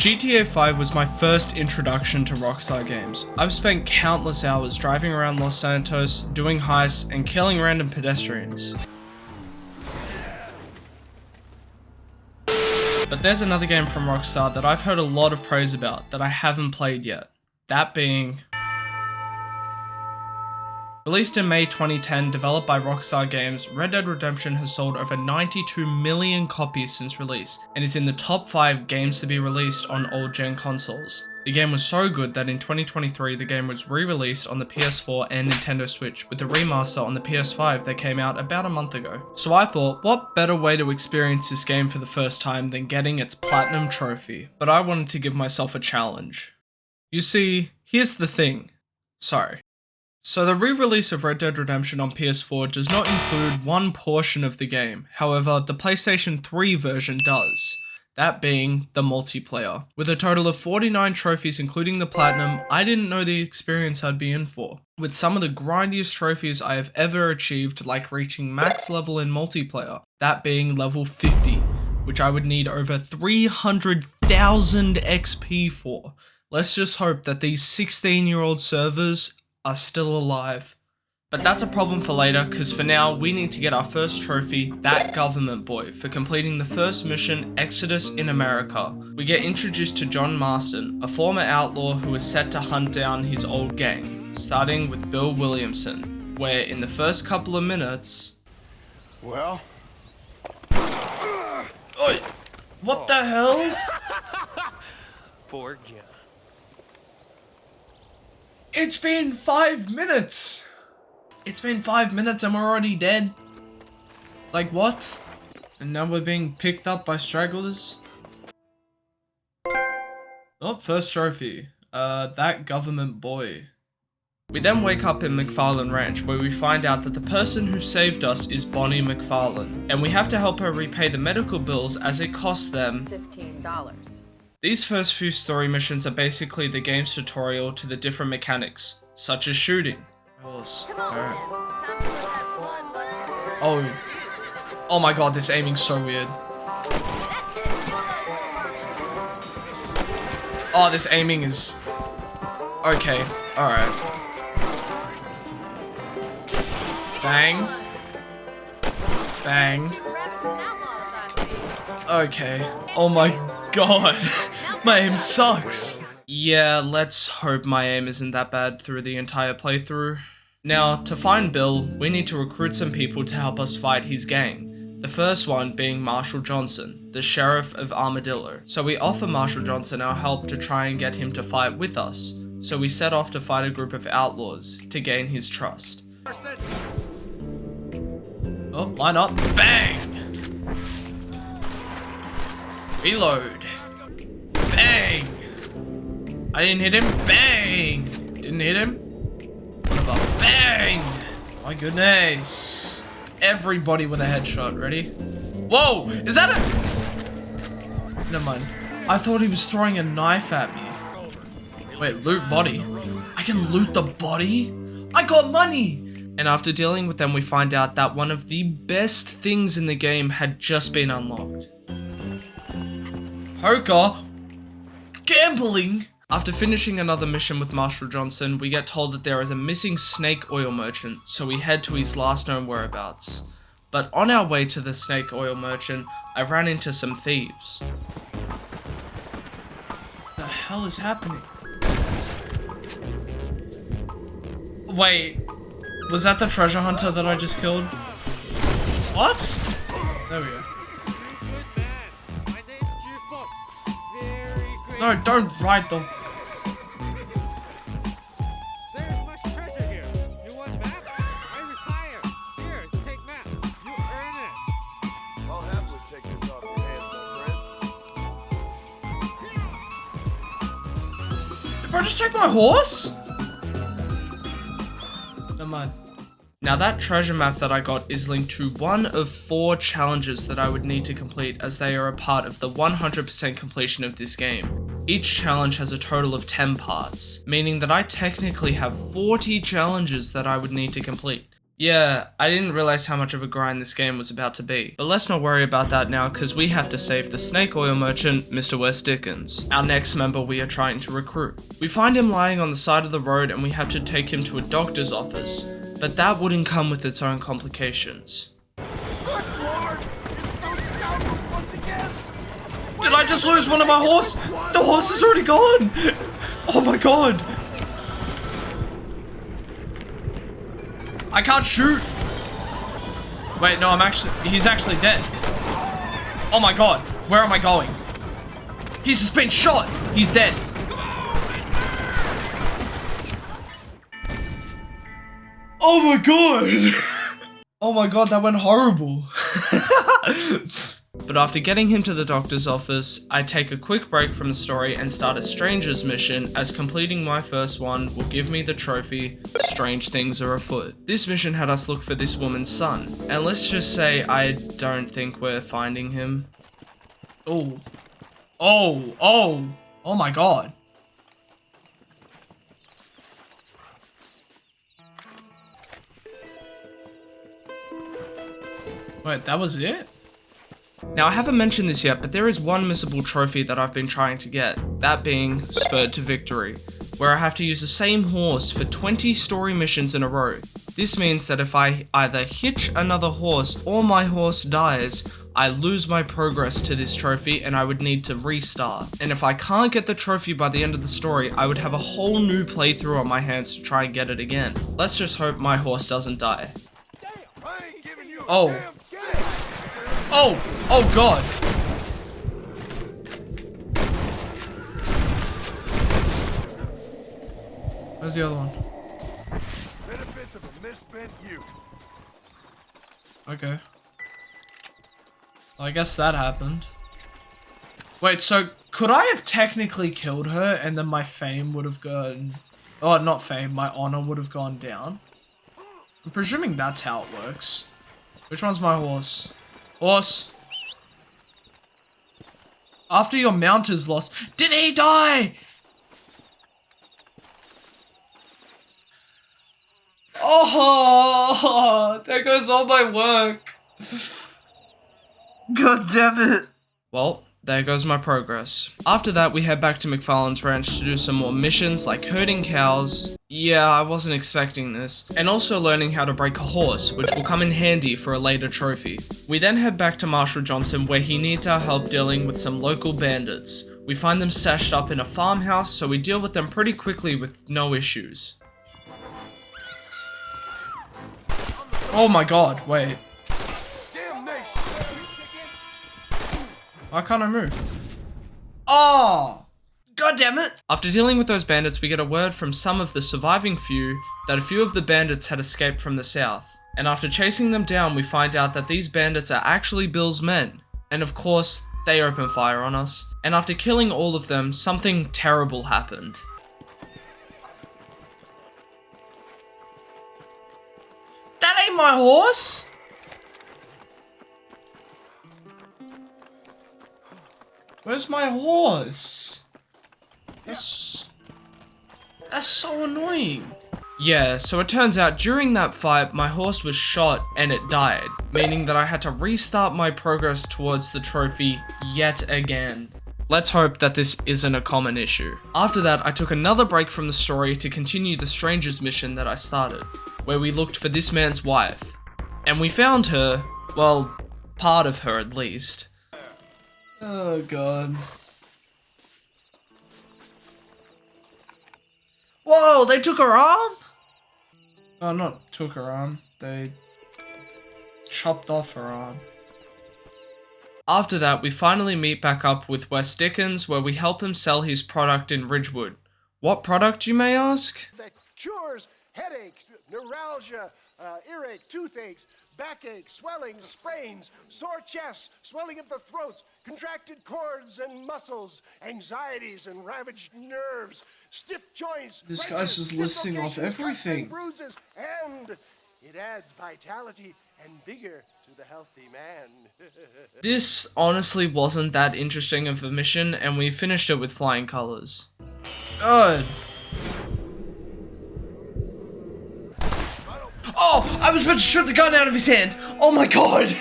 GTA 5 was my first introduction to Rockstar games. I've spent countless hours driving around Los Santos, doing heists, and killing random pedestrians. But there's another game from Rockstar that I've heard a lot of praise about that I haven't played yet. That being... Released in May 2010, developed by Rockstar Games, Red Dead Redemption has sold over 92 million copies since release, and is in the top 5 games to be released on old-gen consoles. The game was so good that in 2023 the game was re-released on the PS4 and Nintendo Switch, with a remaster on the PS5 that came out about a month ago. So I thought, what better way to experience this game for the first time than getting its Platinum trophy? But I wanted to give myself a challenge. You see, here's the thing. So the re-release of Red Dead Redemption on PS4 does not include one portion of the game, however the PlayStation 3 version does, that being the multiplayer. With a total of 49 trophies including the Platinum, I didn't know the experience I'd be in for. With some of the grindiest trophies I have ever achieved, like reaching max level in multiplayer, that being level 50, which I would need over 300,000 XP for. Let's just hope that these 16-year-old servers are still alive. But that's a problem for later, because for now, we need to get our first trophy, that Government Boy, for completing the first mission, Exodus in America. We get introduced to John Marston, a former outlaw who is set to hunt down his old gang, starting with Bill Williamson, where in the first couple of minutes... Well... Oi! What the hell? Poor John. It's been 5 minutes! It's been 5 minutes and we're already dead. Like what? And now we're being picked up by stragglers? Oh, first trophy. That Government Boy. We then wake up in McFarlane Ranch, where we find out that the person who saved us is Bonnie McFarlane, and we have to help her repay the medical bills as it costs them $15. These first few story missions are basically the game's tutorial to the different mechanics, such as shooting. Alright. Oh my god, this aiming's so weird. Oh, this aiming is... Okay, alright. Bang. Bang. Okay. Oh my god. My aim sucks. Yeah, let's hope my aim isn't that bad through the entire playthrough. Now, to find Bill, we need to recruit some people to help us fight his gang. The first one being Marshall Johnson, the sheriff of Armadillo. So we offer Marshall Johnson our help to try and get him to fight with us. So we set off to fight a group of outlaws to gain his trust. Oh, line up. Bang! Reload. Bang! I didn't hit him. Bang! Didn't hit him. What about bang? My goodness. Everybody with a headshot. Ready? Whoa! Is that a... Never mind. I thought he was throwing a knife at me. Wait, loot body. I can loot the body? I got money! And after dealing with them, we find out that one of the best things in the game had just been unlocked. Poker? Gambling? After finishing another mission with Marshall Johnson, we get told that there is a missing snake oil merchant, so we head to his last known whereabouts. But on our way to the snake oil merchant, I ran into some thieves. What the hell is happening? Wait, was that the treasure hunter that I just killed? What? There we go. No, don't write them. There's much treasure here. You want map? I retire. Here, take map. You earn it. I'll happily take this off your hands, my friend. Did bro just take my horse? Never mind. Now that treasure map that I got is linked to one of 4 challenges that I would need to complete, as they are a part of the 100% completion of this game. Each challenge has a total of 10 parts, meaning that I technically have 40 challenges that I would need to complete. Yeah, I didn't realize how much of a grind this game was about to be. But let's not worry about that now, because we have to save the snake oil merchant, Mr. Wes Dickens, our next member we are trying to recruit. We find him lying on the side of the road and we have to take him to a doctor's office, but that wouldn't come with its own complications. Good Lord! It's those scoundrels once again! Did I just lose one of my horse? The horse is already gone! Oh my god! I can't shoot! Wait, no, he's actually dead. Oh my god, where am I going? He's just been shot! He's dead. Oh my god! Oh my god, that went horrible. But after getting him to the doctor's office, I take a quick break from the story and start a Stranger's mission, as completing my first one will give me the trophy, Strange Things Are Afoot. This mission had us look for this woman's son, and let's just say I don't think we're finding him. Oh. Oh my god. Wait, that was it? Now, I haven't mentioned this yet, but there is one missable trophy that I've been trying to get, that being Spurred to Victory, where I have to use the same horse for 20 story missions in a row. This means that if I either hitch another horse or my horse dies, I lose my progress to this trophy and I would need to restart. And if I can't get the trophy by the end of the story, I would have a whole new playthrough on my hands to try and get it again. Let's just hope my horse doesn't die. I ain't giving you a Oh. damn shit! Oh god. Where's the other one? Benefits of a misspent youth. Okay. Well, I guess that happened. Wait, so could I have technically killed her and then my fame would have gone... Oh, not fame, my honor would have gone down? I'm presuming that's how it works. Which one's my horse? Horse. After your mount is lost... Did he die? Oh, there goes all my work. God damn it. Well, there goes my progress. After that, we head back to McFarlane's ranch to do some more missions like herding cows. Yeah, I wasn't expecting this. And also learning how to break a horse, which will come in handy for a later trophy. We then head back to Marshall Johnson, where he needs our help dealing with some local bandits. We find them stashed up in a farmhouse, so we deal with them pretty quickly with no issues. Oh my god, wait. Damn nation! Why can't I move? Oh! God damn it! After dealing with those bandits, we get a word from some of the surviving few that a few of the bandits had escaped from the south. And after chasing them down, we find out that these bandits are actually Bill's men. And of course, they open fire on us. And after killing all of them, something terrible happened. That ain't my horse! Where's my horse? That's so annoying. Yeah, so it turns out during that fight, my horse was shot and it died, meaning that I had to restart my progress towards the trophy yet again. Let's hope that this isn't a common issue. After that, I took another break from the story to continue the Stranger's mission that I started, where we looked for this man's wife. And we found her, well, part of her at least. Oh god. Whoa, they took her arm? Oh, not took her arm, they chopped off her arm. After that, we finally meet back up with Wes Dickens, where we help him sell his product in Ridgewood. What product, you may ask? That cures headaches, neuralgia, earache, toothaches, backache, swelling, sprains, sore chests, swelling of the throats, contracted cords and muscles, anxieties and ravaged nerves, stiff joints. This wrenches, guy's just listing off dislocations, cuts and everything. bruises, and it adds vitality and vigor to the healthy man. This honestly wasn't that interesting of a mission, and we finished it with flying colors. Good. Oh, I was about to shoot the gun out of his hand. Oh my god.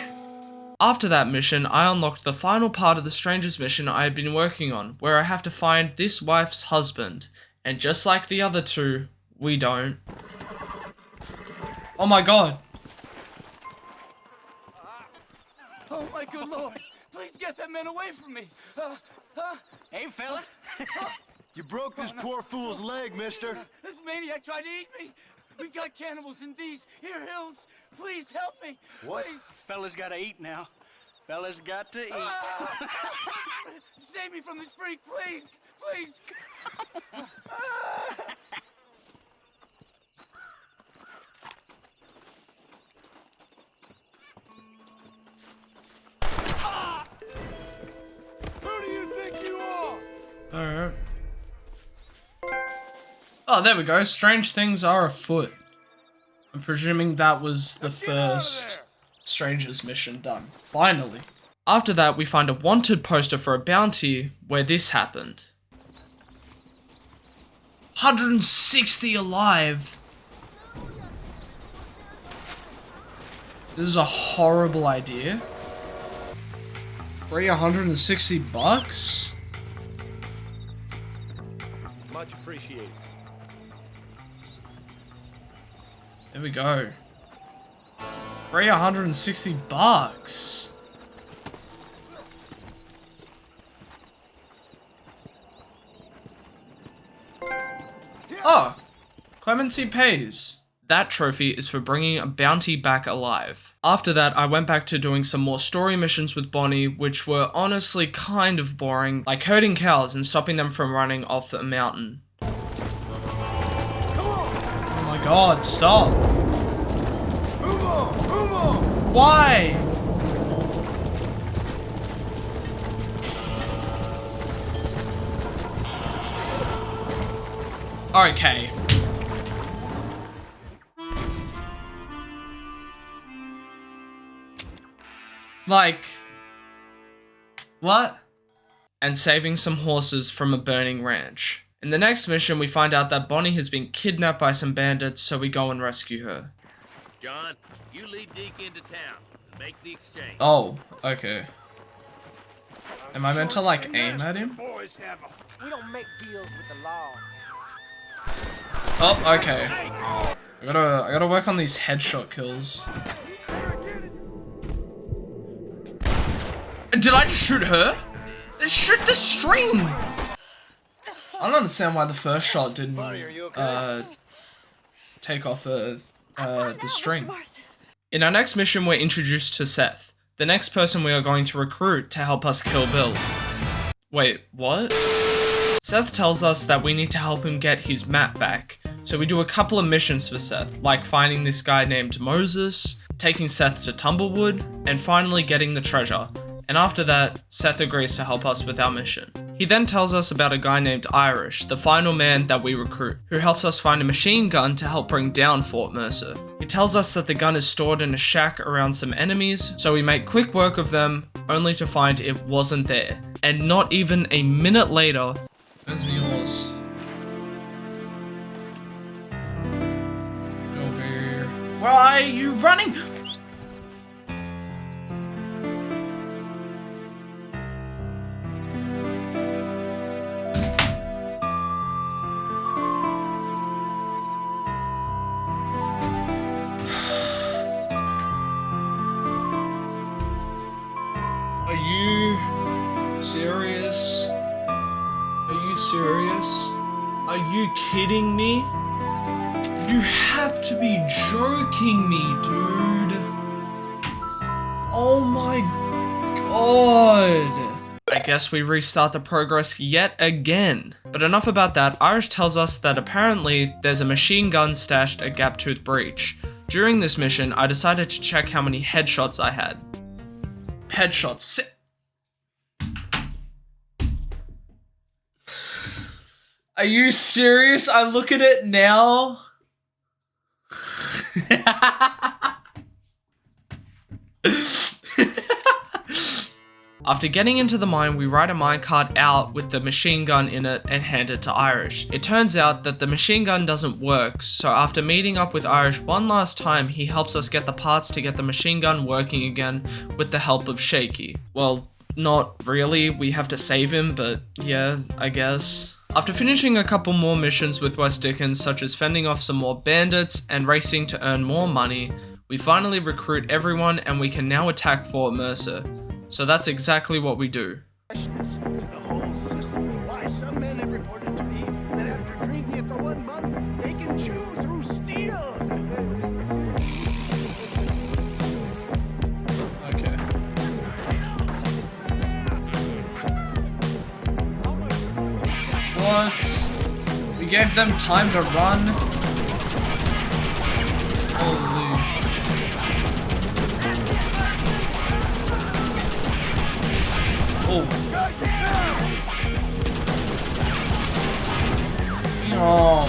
After that mission, I unlocked the final part of the Stranger's mission I had been working on, where I have to find this wife's husband. And just like the other two, we don't. Oh my god. Oh my good lord! Please get that man away from me! Hey, fella! You broke this poor fool's leg, mister. This maniac tried to eat me! We've got cannibals in these here hills! Please help me! What? Please! Fella's gotta eat now. Fella's got to eat. Save me from this freak, please! Please! Who do you think you are? Alright. Oh, there we go. Strange things are afoot. I'm presuming that was the first Stranger's mission done. Finally. After that, we find a wanted poster for a bounty where this happened. 160 alive. This is a horrible idea. Free 160 bucks? Much appreciated. There we go. Free 160 bucks. Oh, Clemency pays. That trophy is for bringing a bounty back alive. After that, I went back to doing some more story missions with Bonnie, which were honestly kind of boring, like herding cows and stopping them from running off a mountain. Oh my god, stop. Move on! Move on! Why? Okay. Like, what? And saving some horses from a burning ranch. In the next mission, we find out that Bonnie has been kidnapped by some bandits, so we go and rescue her. John, you lead Deke into town. Make the exchange. Oh, okay. Am I meant to, like, aim at him? We don't make deals with the law. Oh, okay. I gotta work on these headshot kills. Did I just shoot her? Shoot the string! I don't understand why the first shot didn't take off the string. In our next mission, we're introduced to Seth, the next person we are going to recruit to help us kill Bill. Wait, what? Seth tells us that we need to help him get his map back, so we do a couple of missions for Seth, like finding this guy named Moses, taking Seth to Tumblewood, and finally getting the treasure. And after that, Seth agrees to help us with our mission. He then tells us about a guy named Irish, the final man that we recruit, who helps us find a machine gun to help bring down Fort Mercer. He tells us that the gun is stored in a shack around some enemies, so we make quick work of them, only to find it wasn't there. And not even a minute later, there's me horse. Over here. Why are you running? Are you serious? Are you serious? Are you kidding me? You have to be joking me, dude. Oh my god. I guess we restart the progress yet again. But enough about that. Irish tells us that apparently there's a machine gun stashed at Gaptooth Breach. During this mission, I decided to check how many headshots I had. Headshots. Are you serious? I look at it now. After getting into the mine, we ride a minecart out with the machine gun in it and hand it to Irish. It turns out that the machine gun doesn't work, so after meeting up with Irish one last time, he helps us get the parts to get the machine gun working again with the help of Shaky. Well, not really, we have to save him, but yeah, I guess. After finishing a couple more missions with West Dickens, such as fending off some more bandits and racing to earn more money, we finally recruit everyone and we can now attack Fort Mercer. So that's exactly what we do. Freshness to the whole system. Why, some men have reported to me that after drinking it for 1 month, they can chew through steel. Okay. What? We gave them time to run? Holy. Oh. Oh.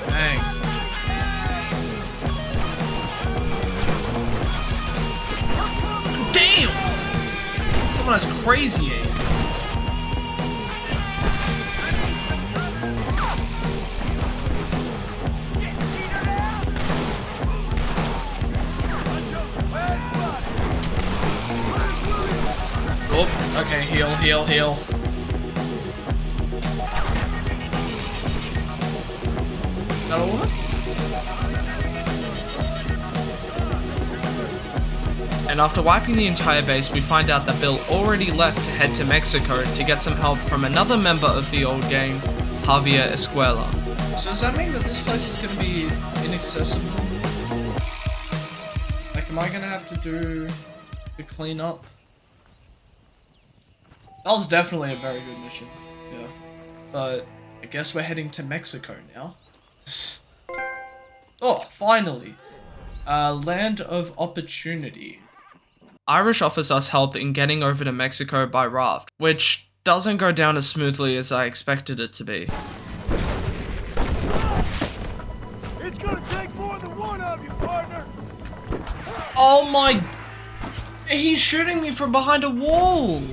Dang. Damn! Someone has crazy aim. Oh, okay, heal. That'll work? And after wiping the entire base, we find out that Bill already left to head to Mexico to get some help from another member of the old gang, Javier Escuela. So does that mean that this place is going to be inaccessible? Like, am I going to have to do the cleanup? That was definitely a very good mission, yeah. But I guess we're heading to Mexico now. Oh, finally. Land of Opportunity. Irish offers us help in getting over to Mexico by raft, which doesn't go down as smoothly as I expected it to be. It's gonna take more than one of you, partner. Oh my... He's shooting me from behind a wall!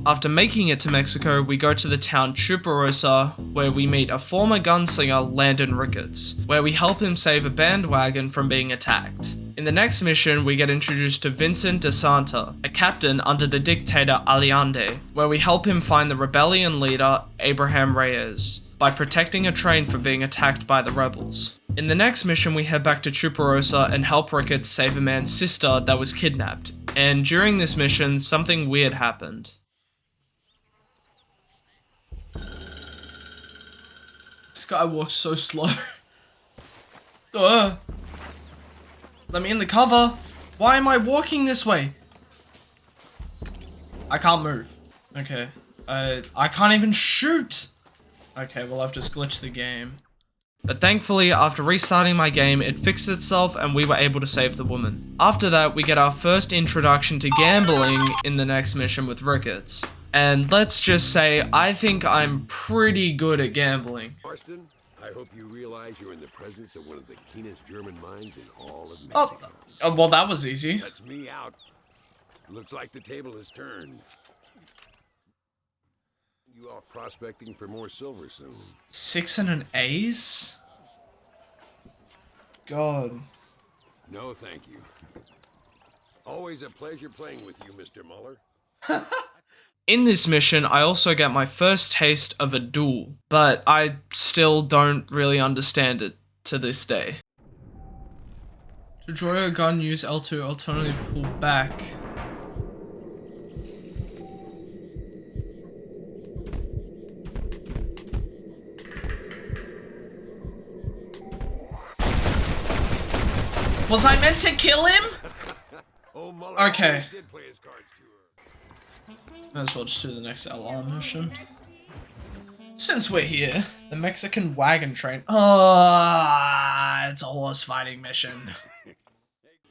After making it to Mexico, we go to the town Chuparosa, where we meet a former gunslinger, Landon Ricketts, where we help him save a bandwagon from being attacked. In the next mission, we get introduced to Vincent de Santa, a captain under the dictator Allende, where we help him find the rebellion leader, Abraham Reyes, by protecting a train from being attacked by the rebels. In the next mission, we head back to Chuparosa and help Ricketts save a man's sister that was kidnapped. And during this mission, something weird happened. This guy walks so slow. Let me in the cover. Why am I walking this way? I can't move. Okay. I can't even shoot. Okay, well I've just glitched the game. But thankfully, after restarting my game, it fixed itself and we were able to save the woman. After that, we get our first introduction to gambling in the next mission with Ricketts. And let's just say, I think I'm pretty good at gambling. Marston, I hope you realize you're in the presence of one of the keenest German minds in all of Mexico. Oh, well that was easy. That's me out. Looks like the table has turned. You off prospecting for more silver soon. 6 and an ace? God. No, thank you. Always a pleasure playing with you, Mr. Muller. In this mission, I also get my first taste of a duel, but I still don't really understand it to this day. To draw your gun, use L2, alternatively pull back. Was I meant to kill him? Oh, Muller Okay. did play his cards to her. Might as well just do the next LR mission. Since we're here, the Mexican wagon train. It's a horse fighting mission.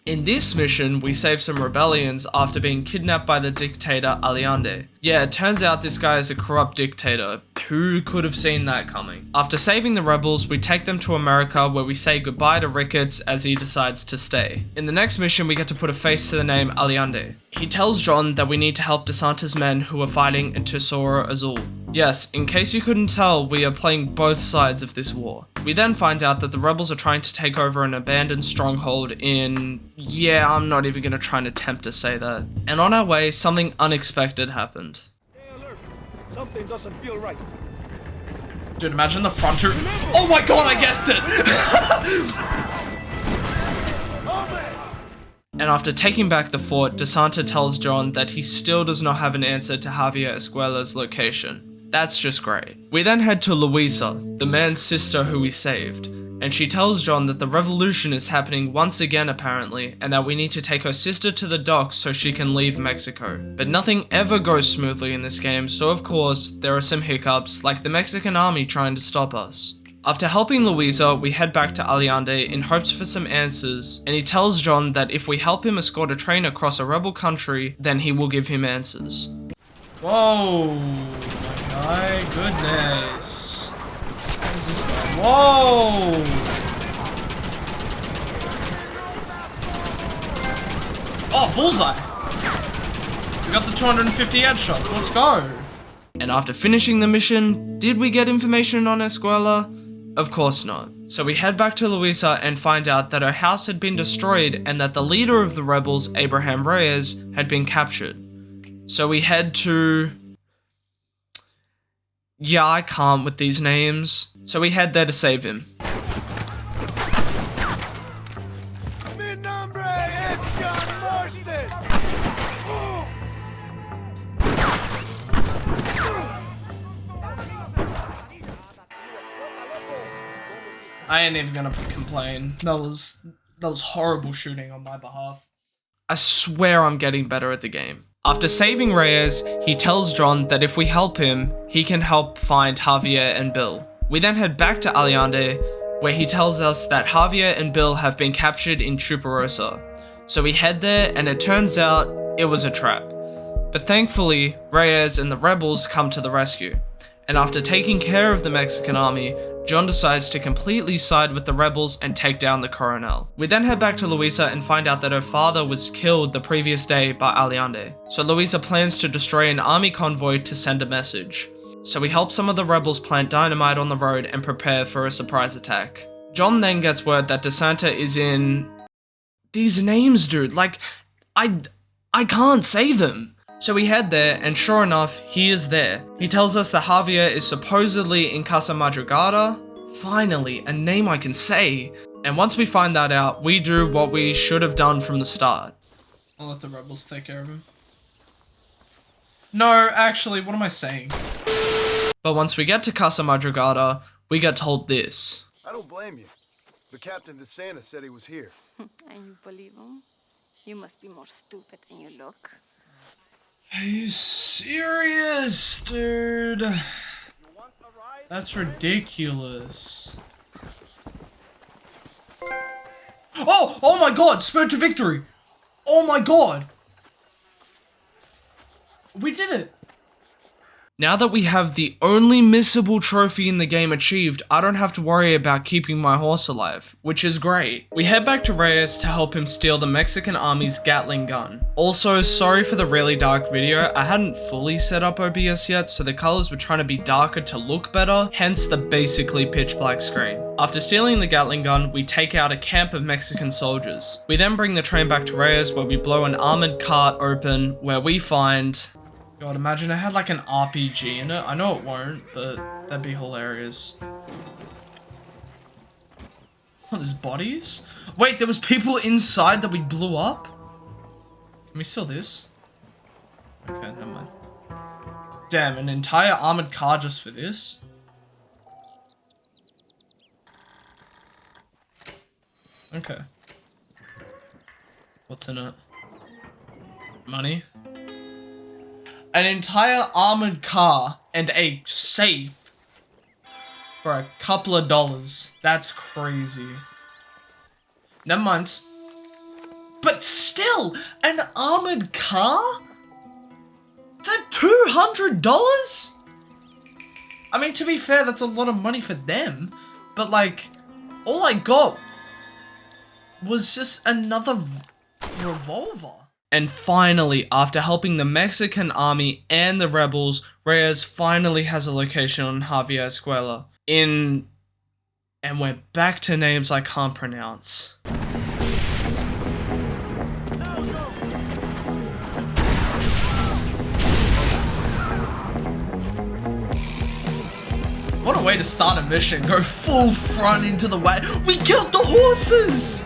In this mission, we save some rebellions after being kidnapped by the dictator Allende. Yeah, it turns out this guy is a corrupt dictator. Who could have seen that coming? After saving the rebels, we take them to America where we say goodbye to Ricketts as he decides to stay. In the next mission, we get to put a face to the name Allende. He tells John that we need to help DeSantis' men who are fighting in Tesoro Azul. Yes, in case you couldn't tell, we are playing both sides of this war. We then find out that the rebels are trying to take over an abandoned stronghold in... yeah, I'm not even gonna try and attempt to say that. And on our way, something unexpected happened. Stay alert. Something doesn't feel right. Dude, imagine the front two. Oh my god, I guessed it! And after taking back the fort, DeSanta tells John that he still does not have an answer to Javier Escuela's location. That's just great. We then head to Luisa, the man's sister who we saved, and she tells John that the revolution is happening once again apparently, and that we need to take her sister to the docks so she can leave Mexico. But nothing ever goes smoothly in this game, so of course, there are some hiccups, like the Mexican army trying to stop us. After helping Luisa, we head back to Allende in hopes for some answers, and he tells John that if we help him escort a train across a rebel country, then he will give him answers. Whoa, my goodness. What is this guy? Whoa! Oh, bullseye! We got the 250 headshots, let's go! And after finishing the mission, did we get information on Escuela? Of course not. So we head back to Luisa and find out that her house had been destroyed and that the leader of the rebels, Abraham Reyes, had been captured. So we head to... yeah, I can't with these names. So we head there to save him. Mi nombre es John Marston. I ain't even gonna complain. That was horrible shooting on my behalf. I swear I'm getting better at the game. After saving Reyes, he tells John that if we help him, he can help find Javier and Bill. We then head back to Allende, where he tells us that Javier and Bill have been captured in Chuparosa. So we head there and it turns out it was a trap. But thankfully, Reyes and the rebels come to the rescue. And after taking care of the Mexican army, John decides to completely side with the rebels and take down the Coronel. We then head back to Luisa and find out that her father was killed the previous day by Allende. So Luisa plans to destroy an army convoy to send a message. So we help some of the rebels plant dynamite on the road and prepare for a surprise attack. John then gets word that DeSanta is in... these names, dude, like, I can't say them. So we head there, and sure enough, he is there. He tells us that Javier is supposedly in Casa Madrugada. Finally, a name I can say. And once we find that out, we do what we should have done from the start. I'll let the rebels take care of him. No, actually, what am I saying? But once we get to Casa Madrugada, we get told this. I don't blame you. The Captain DeSanta said he was here. And you believe him? You must be more stupid than you look. Are you serious, dude? That's ridiculous. Oh my god, Spur to victory! Oh my god! We did it! Now that we have the only missable trophy in the game achieved, I don't have to worry about keeping my horse alive, which is great. We head back to Reyes to help him steal the Mexican army's Gatling gun. Also, sorry for the really dark video, I hadn't fully set up OBS yet, so the colors were trying to be darker to look better, hence the basically pitch black screen. After stealing the Gatling gun, we take out a camp of Mexican soldiers. We then bring the train back to Reyes where we blow an armored cart open where we find... God, imagine it had like an RPG in it. I know it won't, but that'd be hilarious. Oh, there's bodies? Wait, there was people inside that we blew up? Can we steal this? Okay, never mind. Damn, an entire armored car just for this? Okay. What's in it? Money? An entire armored car and a safe for a couple of dollars. That's crazy. Never mind. But still, an armored car? For $200? I mean, to be fair, that's a lot of money for them. But like, all I got was just another revolver. And finally, after helping the Mexican army and the rebels, Reyes finally has a location on Javier Escuela. And we're back to names I can't pronounce. What a way to start a mission. Go full front into the way. We killed the horses!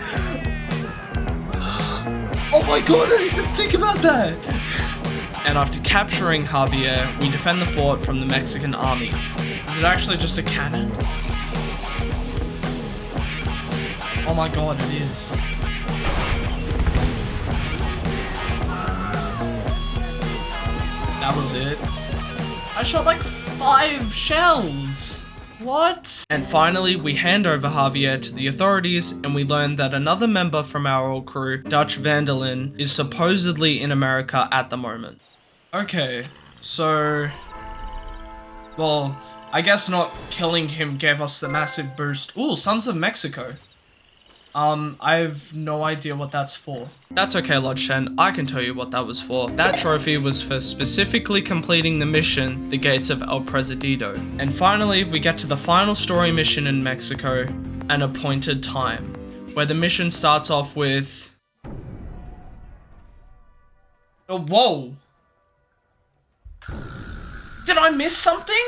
Oh my god, I didn't even think about that! And after capturing Javier, we defend the fort from the Mexican army. Is it actually just a cannon? Oh my god, it is. That was it. I shot like 5 shells. What? And finally, we hand over Javier to the authorities and we learn that another member from our old crew, Dutch van der Linde, is supposedly in America at the moment. Okay, so... well, I guess not killing him gave us the massive boost. Ooh, Sons of Mexico. I have no idea what that's for. That's okay, Lodge 10, I can tell you what that was for. That trophy was for specifically completing the mission, The Gates of El Presidido. And finally, we get to the final story mission in Mexico, An Appointed Time, where the mission starts off with... oh, whoa! Did I miss something?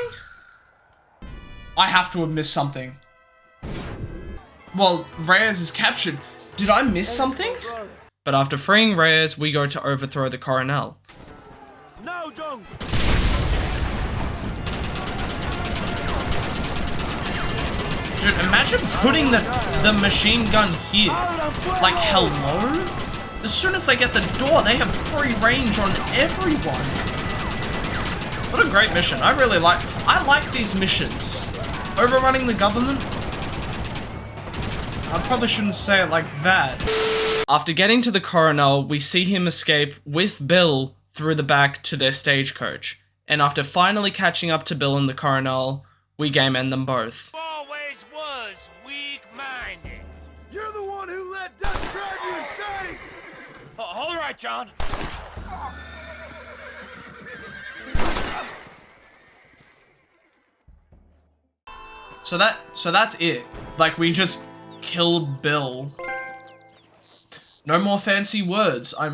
I have to have missed something. Well, Reyes is captured. Did I miss something? But after freeing Reyes, we go to overthrow the Coronel. No, John. Dude, imagine putting the machine gun here. Like, hello? As soon as they get the door, they have free range on everyone. What a great mission. I like these missions. Overrunning the government? I probably shouldn't say it like that. After getting to the Coronel, we see him escape with Bill through the back to their stagecoach. And after finally catching up to Bill and the Coronel, we game end them both. Always was weak-minded. You're the one who let Dutch drive you insane! All right, John. So that's it. Like, we just killed Bill. No more fancy words. I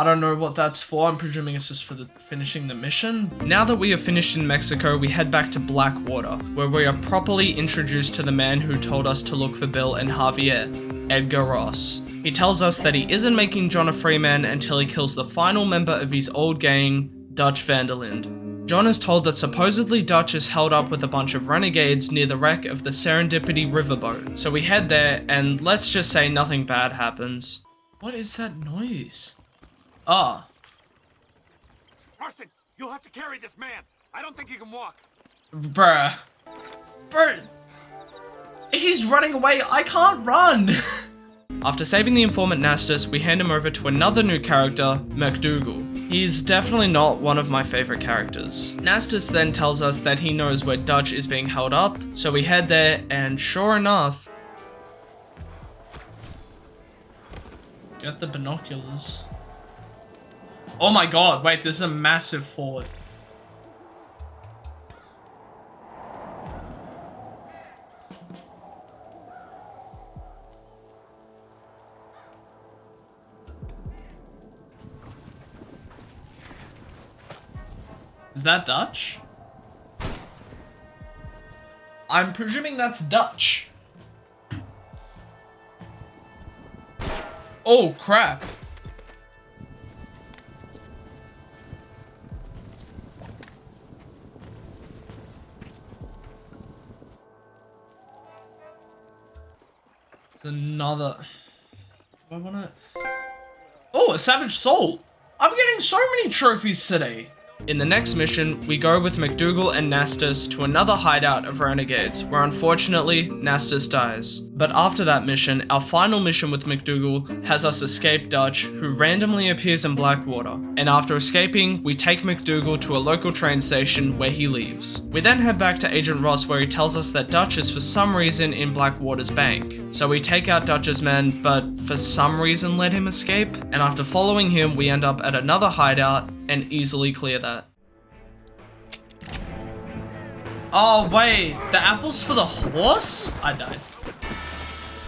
don't know what that's for. I'm presuming it's just for finishing the mission. Now that we are finished in Mexico, we head back to Blackwater, where we are properly introduced to the man who told us to look for Bill and Javier, Edgar Ross. He tells us that he isn't making John a free man until he kills the final member of his old gang, Dutch van der Linde. John is told that supposedly Dutch is held up with a bunch of renegades near the wreck of the Serendipity riverboat. So we head there, and let's just say nothing bad happens. What is that noise? Ah. Rustin, you'll have to carry this man. I don't think he can walk. Bruh. Bruh. He's running away. I can't run. After saving the informant Nastus, we hand him over to another new character, MacDougal. He's definitely not one of my favorite characters. Nastus then tells us that he knows where Dutch is being held up, so we head there, and sure enough... Get the binoculars. Oh my god, wait, this is a massive fort. Is that Dutch? I'm presuming that's Dutch. Oh, crap. It's another... Do I wanna... Oh, a Savage Soul! I'm getting so many trophies today! In the next mission, we go with MacDougal and Nastus to another hideout of renegades, where unfortunately, Nastus dies. But after that mission, our final mission with MacDougal has us escape Dutch, who randomly appears in Blackwater. And after escaping, we take MacDougal to a local train station where he leaves. We then head back to Agent Ross, where he tells us that Dutch is for some reason in Blackwater's bank. So we take out Dutch's men, but for some reason let him escape. And after following him, we end up at another hideout and easily clear that. Oh wait, the apple's for the horse? I died.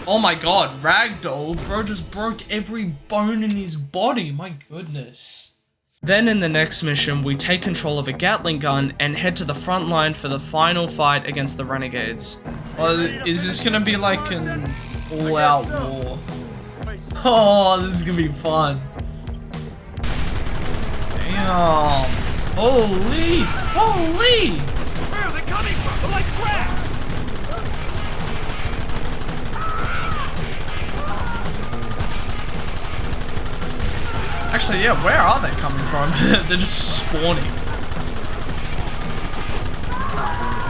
Oh my god, Ragdoll, bro just broke every bone in his body, my goodness. Then in the next mission, we take control of a Gatling gun and head to the front line for the final fight against the renegades. Is this gonna be like an all-out war? Oh, this is gonna be fun. Damn. Holy! Holy! Where are they coming from? Like crap! Actually, yeah, where are they coming from? They're just spawning.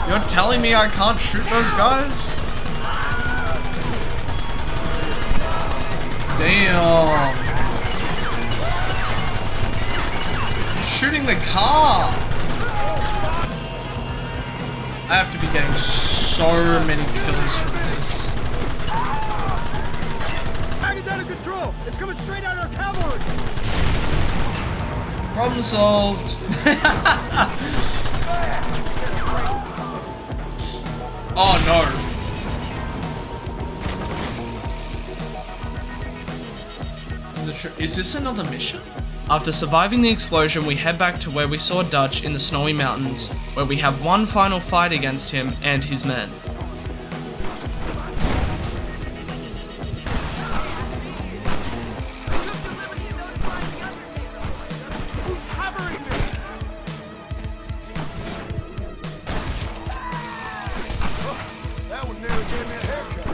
You're telling me I can't shoot those guys? Damn. You're shooting the car. I have to be getting so many kills from this. Dragon's out of control! It's coming straight at our cavalry! Problem solved. Oh no. Is this another mission? After surviving the explosion, we head back to where we saw Dutch in the Snowy Mountains, where we have one final fight against him and his men. Who's covering me? That one nearly gave me a haircut.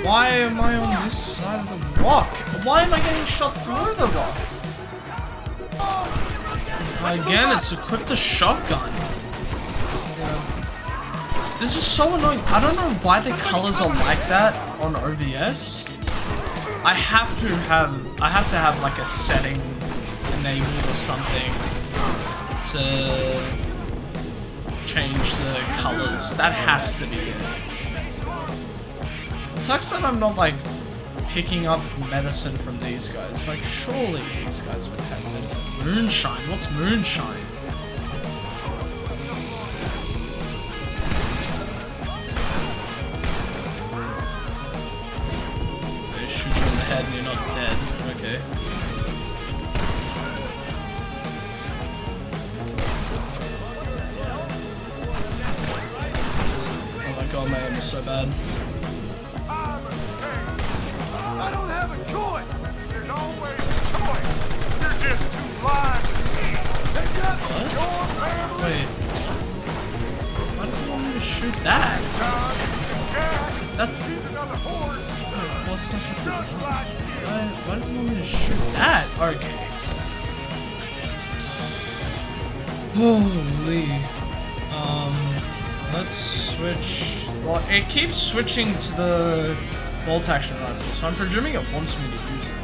Why am I on this side of the rock? Why am I getting shot through the rock? Again, it's equipped the shotgun. This is so annoying. I don't know why the colors are like that on OBS. I have to have like a setting enabled or something to change the colors. That has to be it. It sucks that I'm not like picking up medicine from these guys. Like surely these guys would have medicine. Moonshine? What's moonshine? They shoot you in the head and you're not dead. Okay. Oh my god, my aim is so bad. I don't have a choice. There's always a choice. You're just too blind to see. They got your family. Wait. Why does he want me to shoot that? That's... Another horse. What's not why does he want me to shoot that? Okay. Holy. Let's switch. Well, it keeps switching to the bolt action rifle, so I'm presuming it wants me to use it.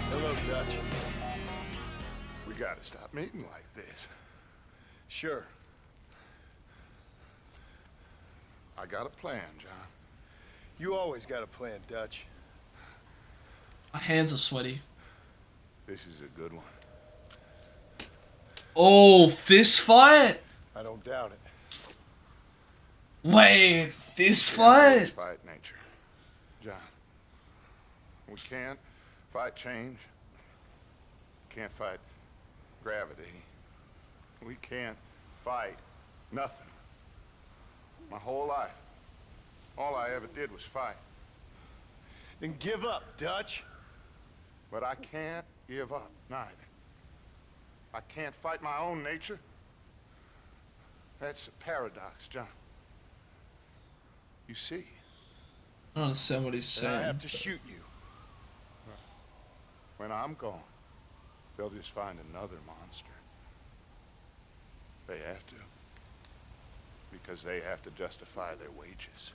Hello, Dutch. We gotta stop meeting like this. Sure. I got a plan, John. You always got a plan, Dutch. My hands are sweaty. This is a good one. Oh, fist fight? I don't doubt it. Wait, fist fight? Fight nature. John, we can't fight change. Can't fight gravity. We can't fight nothing. My whole life, all I ever did was fight. Then give up, Dutch. But I can't give up, neither. I can't fight my own nature. That's a paradox, John. You see, I don't understand what he's then I saying. have to shoot you. When I'm gone, they'll just find another monster. They have to. Because they have to justify their wages.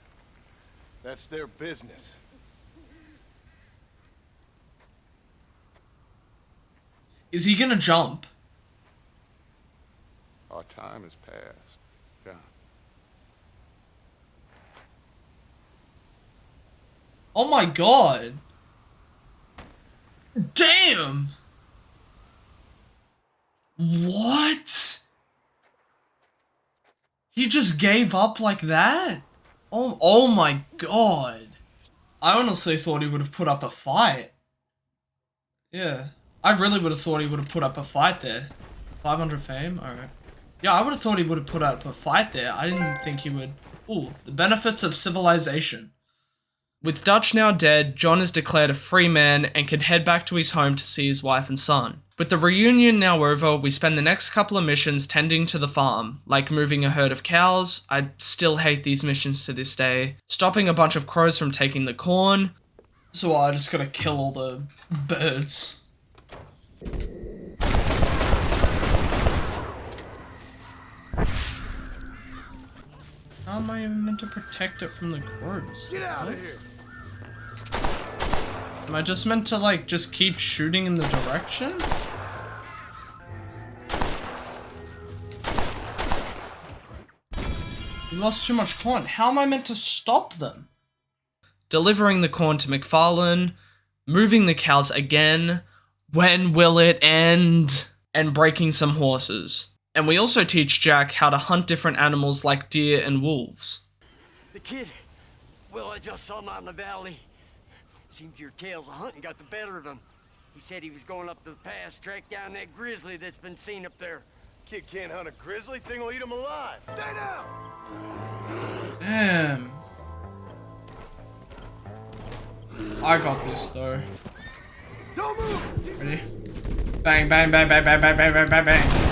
That's their business. Is he gonna jump? Our time has passed, John. Oh my god. Damn! What? He just gave up like that? Oh my god. I honestly thought he would have put up a fight. Yeah. I really would have thought he would have put up a fight there. 500 fame? Alright. Yeah, I would have thought he would have put up a fight there. I didn't think he would... Ooh, the benefits of civilization. With Dutch now dead, John is declared a free man and can head back to his home to see his wife and son. With the reunion now over, we spend the next couple of missions tending to the farm, like moving a herd of cows. I still hate these missions to this day. Stopping a bunch of crows from taking the corn. So I just gotta kill all the birds. How am I even meant to protect it from the crows? Get out of here! Am I just meant to, like, just keep shooting in the direction? We lost too much corn. How am I meant to stop them? Delivering the corn to McFarlane, moving the cows again, when will it end? And breaking some horses. And we also teach Jack how to hunt different animals like deer and wolves. The kid, well, I just saw him out in the valley. Seems your tales of hunting got the better of him. He said he was going up to the pass, track down that grizzly that's been seen up there. Kid can't hunt a grizzly, thing will eat him alive. Stay down! Damn. I got this though. Don't move! Ready? Bang, bang, bang, bang, bang, bang, bang, bang, bang, bang.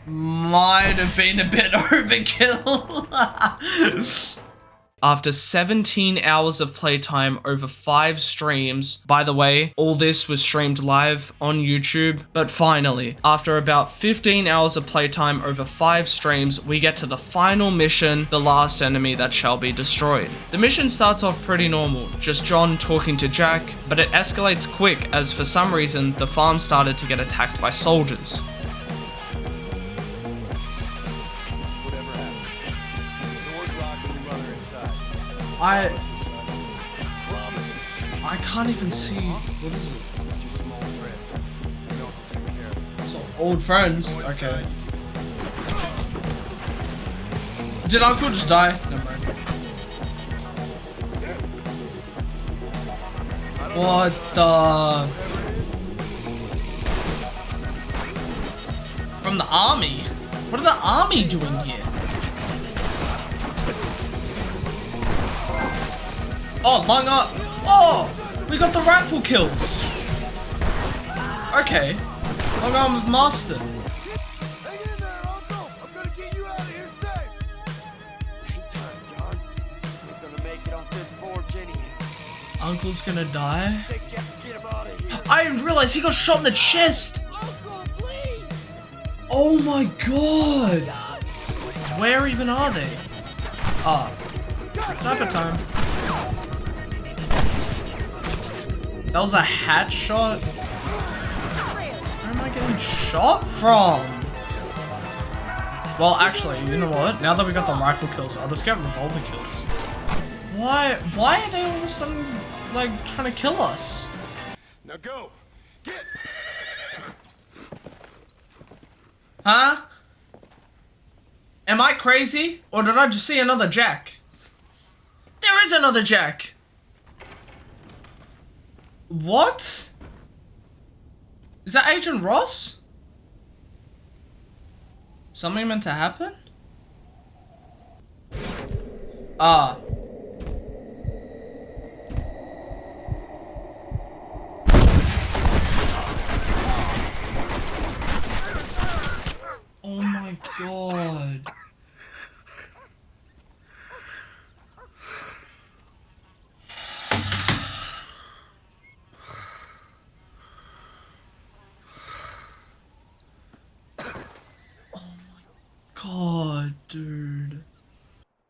Might have been a bit overkill. After 17 hours of playtime over 5 streams, by the way, all this was streamed live on YouTube, but finally, after about 15 hours of playtime over 5 streams, we get to the final mission, the last enemy that shall be destroyed. The mission starts off pretty normal, just John talking to Jack, but it escalates quick as for some reason, the farm started to get attacked by soldiers. I can't even see. What is it? Just some old friends. You know, take care of them. So old friends. Okay. Did Uncle just die? Never mind. What the? From the army? What are the army doing here? Oh, lung up. Oh, we got the rifle kills. Okay. Long arm of master. Hang in there, Uncle! I'm gonna get you out of here safe! Ain't time, John. Ain't gonna make it off this porch anyhow. Uncle's gonna die. Take Jack, get him out of here. I didn't realize he got shot in the chest. Uncle, please! Oh my god. Where even are they? Ah. Sniper time. That was a hat shot? Where am I getting shot from? Well, actually, you know what? Now that we got the rifle kills, I'll just get revolver kills. Why are they all of a sudden, like, trying to kill us? Now go! Get! Huh? Am I crazy? Or did I just see another Jack? There is another Jack! What? Is that Agent Ross? Something meant to happen? Ah. Oh my my god. God, dude.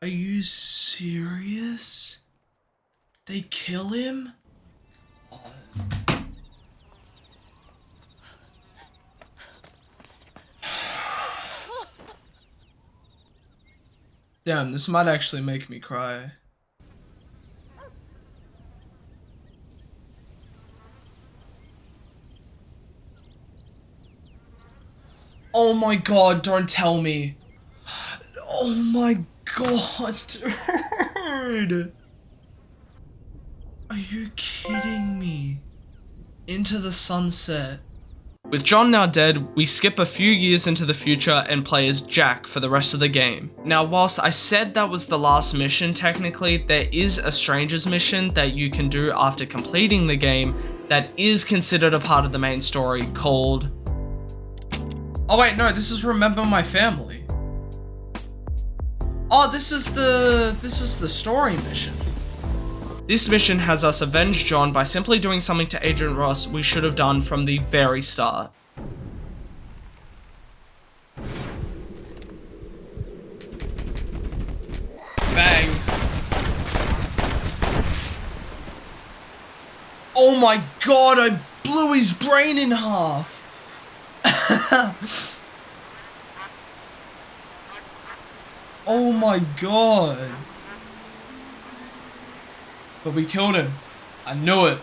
Are you serious? They kill him? Damn, this might actually make me cry. Oh my god, don't tell me. Oh my god, dude. Are you kidding me? Into the sunset. With John now dead, we skip a few years into the future and play as Jack for the rest of the game. Now, whilst I said that was the last mission technically, there is a Stranger's mission that you can do after completing the game that is considered a part of the main story called... Oh wait, no, this is Remember My Family. Oh, this is the story mission. This mission has us avenge John by simply doing something to Agent Ross we should have done from the very start. Bang. Oh my god, I blew his brain in half. Oh my god. But we killed him. I knew it.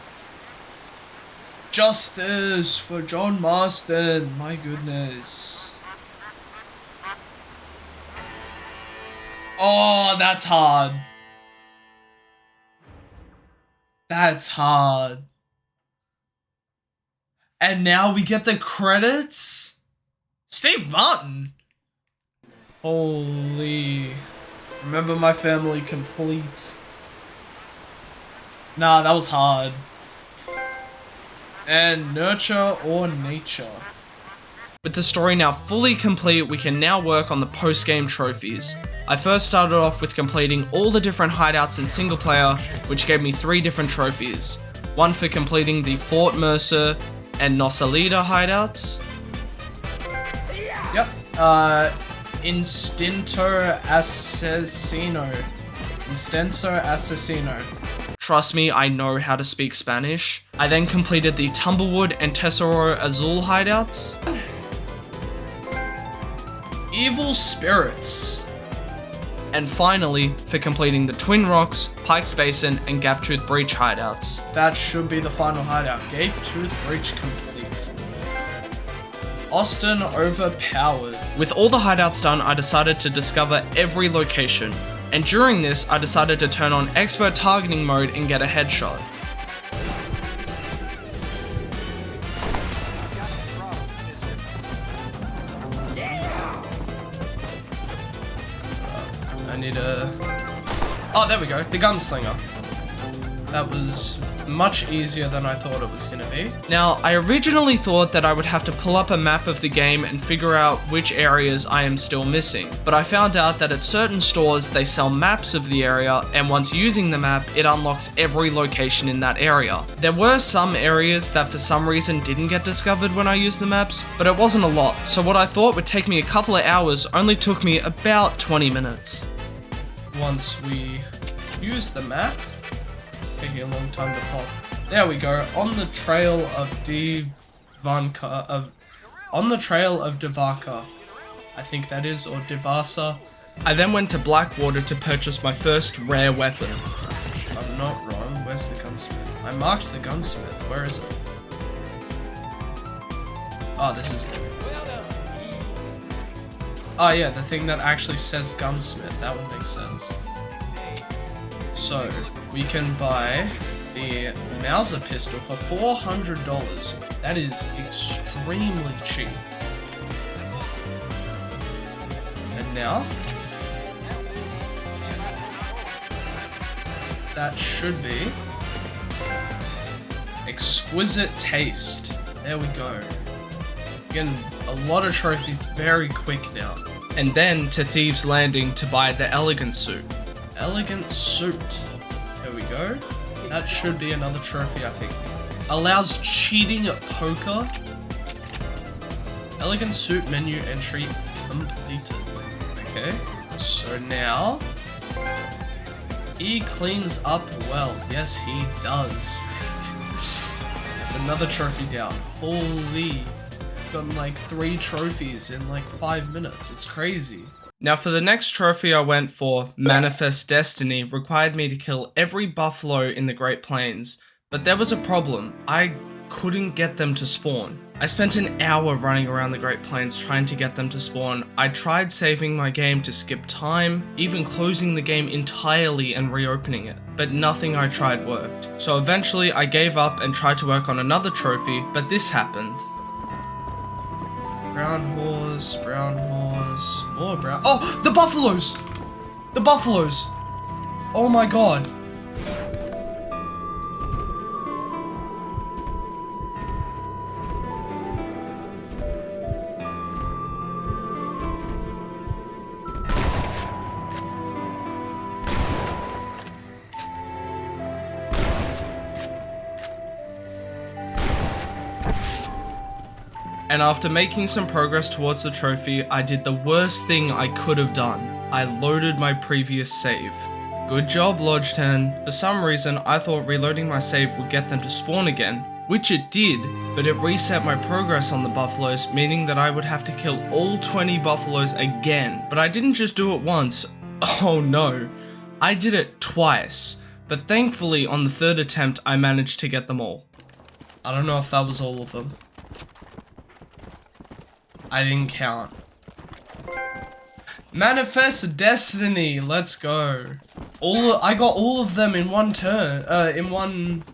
Justice for John Marston. My goodness. Oh, that's hard. That's hard. And now we get the credits? Steve Martin. Holy. Remember My Family complete. Nah, that was hard. And Nurture or Nature. With the story now fully complete, we can now work on the post-game trophies. I first started off with completing all the different hideouts in single player, which gave me 3 different trophies. One for completing the Fort Mercer and Nosalida hideouts. Yep. Instinto Asesino. Trust me, I know how to speak Spanish. I then completed the Tumblewood and Tesoro Azul hideouts. Evil Spirits. And finally, for completing the Twin Rocks, Pikes Basin, and Gaptooth Breach hideouts. That should be the final hideout. Gaptooth Breach complete. Austin overpowered. With all the hideouts done, I decided to discover every location. And during this, I decided to turn on expert targeting mode and get a headshot. I need a... Oh, there we go, the Gunslinger. That was much easier than I thought it was gonna be. Now, I originally thought that I would have to pull up a map of the game and figure out which areas I am still missing, but I found out that at certain stores they sell maps of the area, and once using the map, it unlocks every location in that area. There were some areas that for some reason didn't get discovered when I used the maps, but it wasn't a lot, so what I thought would take me a couple of hours only took me about 20 minutes. Once we use the map, taking a long time to pop. There we go. On the trail of Divanka, I think that is, or Devasa. I then went to Blackwater to purchase my first rare weapon. I'm not wrong. Where's the gunsmith? I marked the gunsmith. Where is it? Oh, this is it. Oh yeah, the thing that actually says gunsmith. That would make sense. So, we can buy the Mauser pistol for $400. That is extremely cheap. And now, that should be Exquisite Taste. There we go. Getting a lot of trophies very quick now. And then to Thieves Landing to buy the Elegant Suit. Elegant Suit. There we go. That should be another trophy, I think. Allows cheating at poker. Elegant Suit menu entry completed. Okay, so now he cleans up well. Yes, he does. That's another trophy down. Holy, gotten like 3 trophies in like 5 minutes. It's crazy. Now for the next trophy I went for, Manifest Destiny, required me to kill every buffalo in the Great Plains, but there was a problem. I couldn't get them to spawn. I spent an hour running around the Great Plains trying to get them to spawn. I tried saving my game to skip time, even closing the game entirely and reopening it, but nothing I tried worked. So eventually I gave up and tried to work on another trophy, but this happened. Brown horse, more brown. Oh, the buffaloes! The buffaloes! Oh my god. And after making some progress towards the trophy, I did the worst thing I could have done. I loaded my previous save. Good job, Lodge 10. For some reason, I thought reloading my save would get them to spawn again, which it did, but it reset my progress on the buffaloes, meaning that I would have to kill all 20 buffaloes again. But I didn't just do it once. Oh no. I did it twice. But thankfully, on the 3rd attempt, I managed to get them all. I don't know if that was all of them. I didn't count. Manifest Destiny, let's go. I got all of them in one turn, in one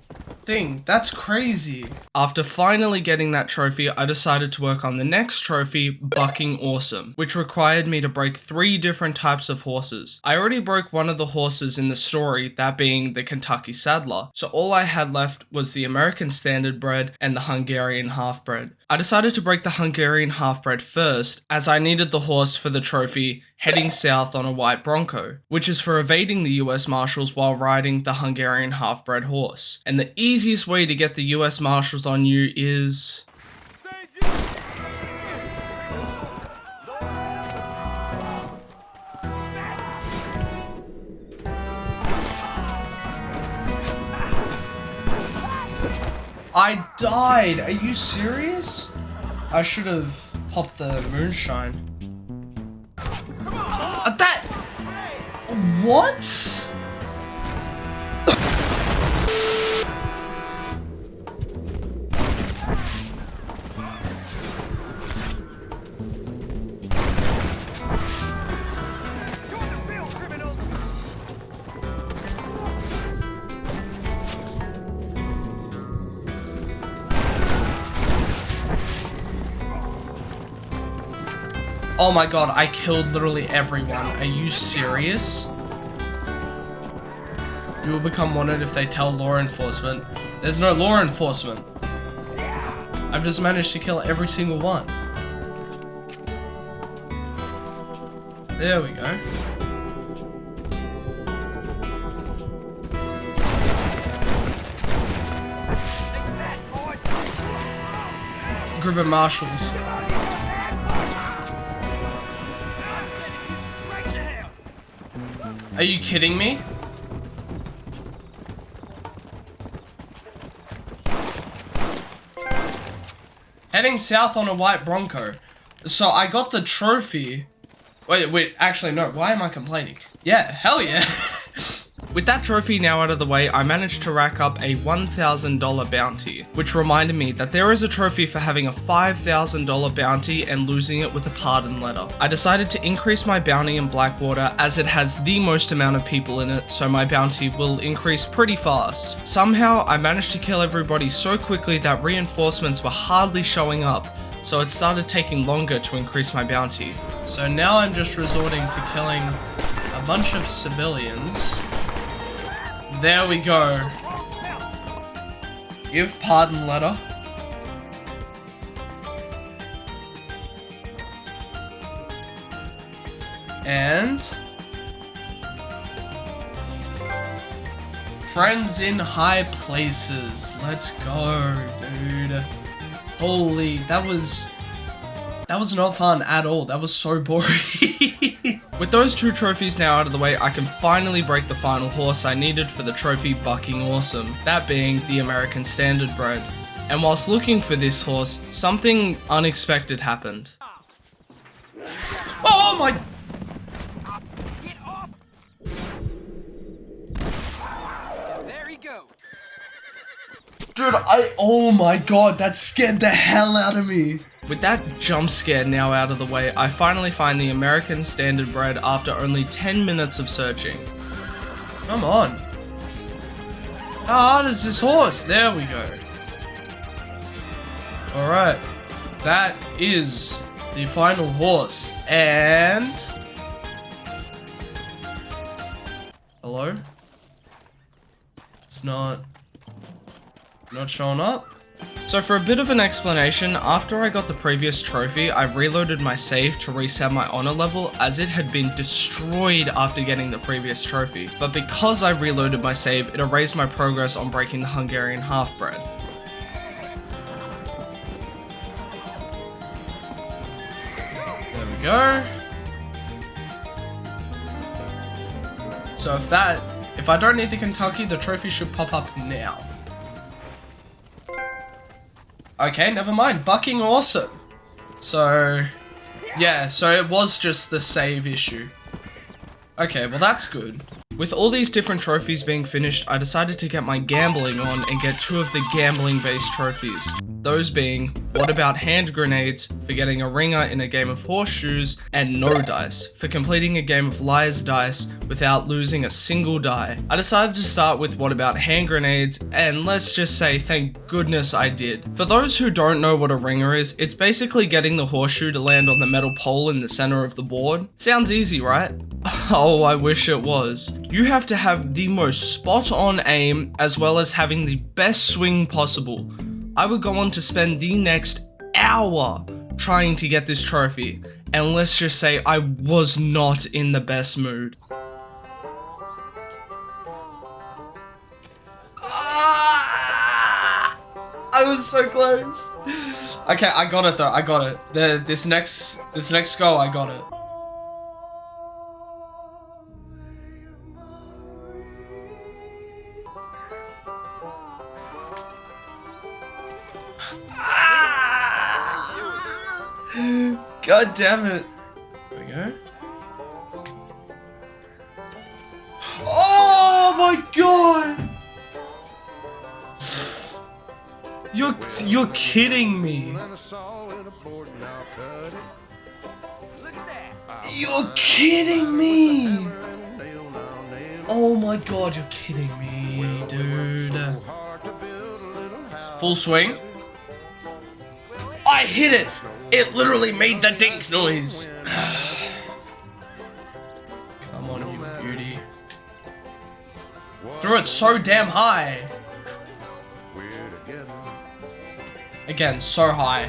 thing. That's crazy. After finally getting that trophy, I decided to work on the next trophy, Bucking Awesome, which required me to break 3 different types of horses. I already broke one of the horses in the story, that being the Kentucky Saddler, so all I had left was the American Standard Bred and the Hungarian Half-Bred. I decided to break the Hungarian Half-Bred first, as I needed the horse for the trophy Heading South on a White Bronco, which is for evading the US Marshals while riding the Hungarian Half-Bred horse. And the easiest way to get the US Marshals on you is... I died! Are you serious? I should have popped the moonshine. That... What? Oh my god, I killed literally everyone. Are you serious? You will become wanted if they tell law enforcement. There's no law enforcement. I've just managed to kill every single one. There we go. Group of marshals. Are you kidding me? Heading south on a white Bronco. So I got the trophy. Wait, actually no, why am I complaining? Yeah, hell yeah. With that trophy now out of the way, I managed to rack up a $1,000 bounty, which reminded me that there is a trophy for having a $5,000 bounty and losing it with a pardon letter. I decided to increase my bounty in Blackwater as it has the most amount of people in it, so my bounty will increase pretty fast. Somehow, I managed to kill everybody so quickly that reinforcements were hardly showing up, so it started taking longer to increase my bounty. So now I'm just resorting to killing a bunch of civilians. There we go. Give pardon letter. And friends in high places. Let's go, dude. Holy, that was not fun at all. That was so boring. With those 2 trophies now out of the way, I can finally break the final horse I needed for the trophy Bucking Awesome, that being the American Standard Bred. And whilst looking for this horse, something unexpected happened. Oh my... Get off! There he goes. Dude, oh my god, that scared the hell out of me. With that jump scare now out of the way, I finally find the American Standard Bred after only 10 minutes of searching. Come on. How hard is this horse? There we go. Alright. That is the final horse. And... hello? It's not showing up. So for a bit of an explanation, after I got the previous trophy, I reloaded my save to reset my honor level as it had been destroyed after getting the previous trophy. But because I reloaded my save, it erased my progress on breaking the Hungarian half-bred. There we go. So if I don't need the Kentucky, the trophy should pop up now. Okay, never mind. Bucking Awesome. So, yeah, so it was just the save issue. Okay, well that's good. With all these different trophies being finished, I decided to get my gambling on and get 2 of the gambling-based trophies. Those being, What About Hand Grenades for getting a ringer in a game of horseshoes, and No Dice for completing a game of Liar's Dice without losing a single die. I decided to start with What About Hand Grenades, and let's just say thank goodness I did. For those who don't know what a ringer is, it's basically getting the horseshoe to land on the metal pole in the center of the board. Sounds easy, right? Oh, I wish it was. You have to have the most spot-on aim as well as having the best swing possible. I would go on to spend the next hour trying to get this trophy, and let's just say I was not in the best mood. I was so close. Okay, I got it though. I got it. This next go, I got it. God damn it. There we go. Oh my god! You're kidding me. Look at that. You're kidding me. Oh my god, you're kidding me, dude. Full swing. I hit it! It literally made the dink noise. Come on, you beauty. Threw it so damn high. Again, so high.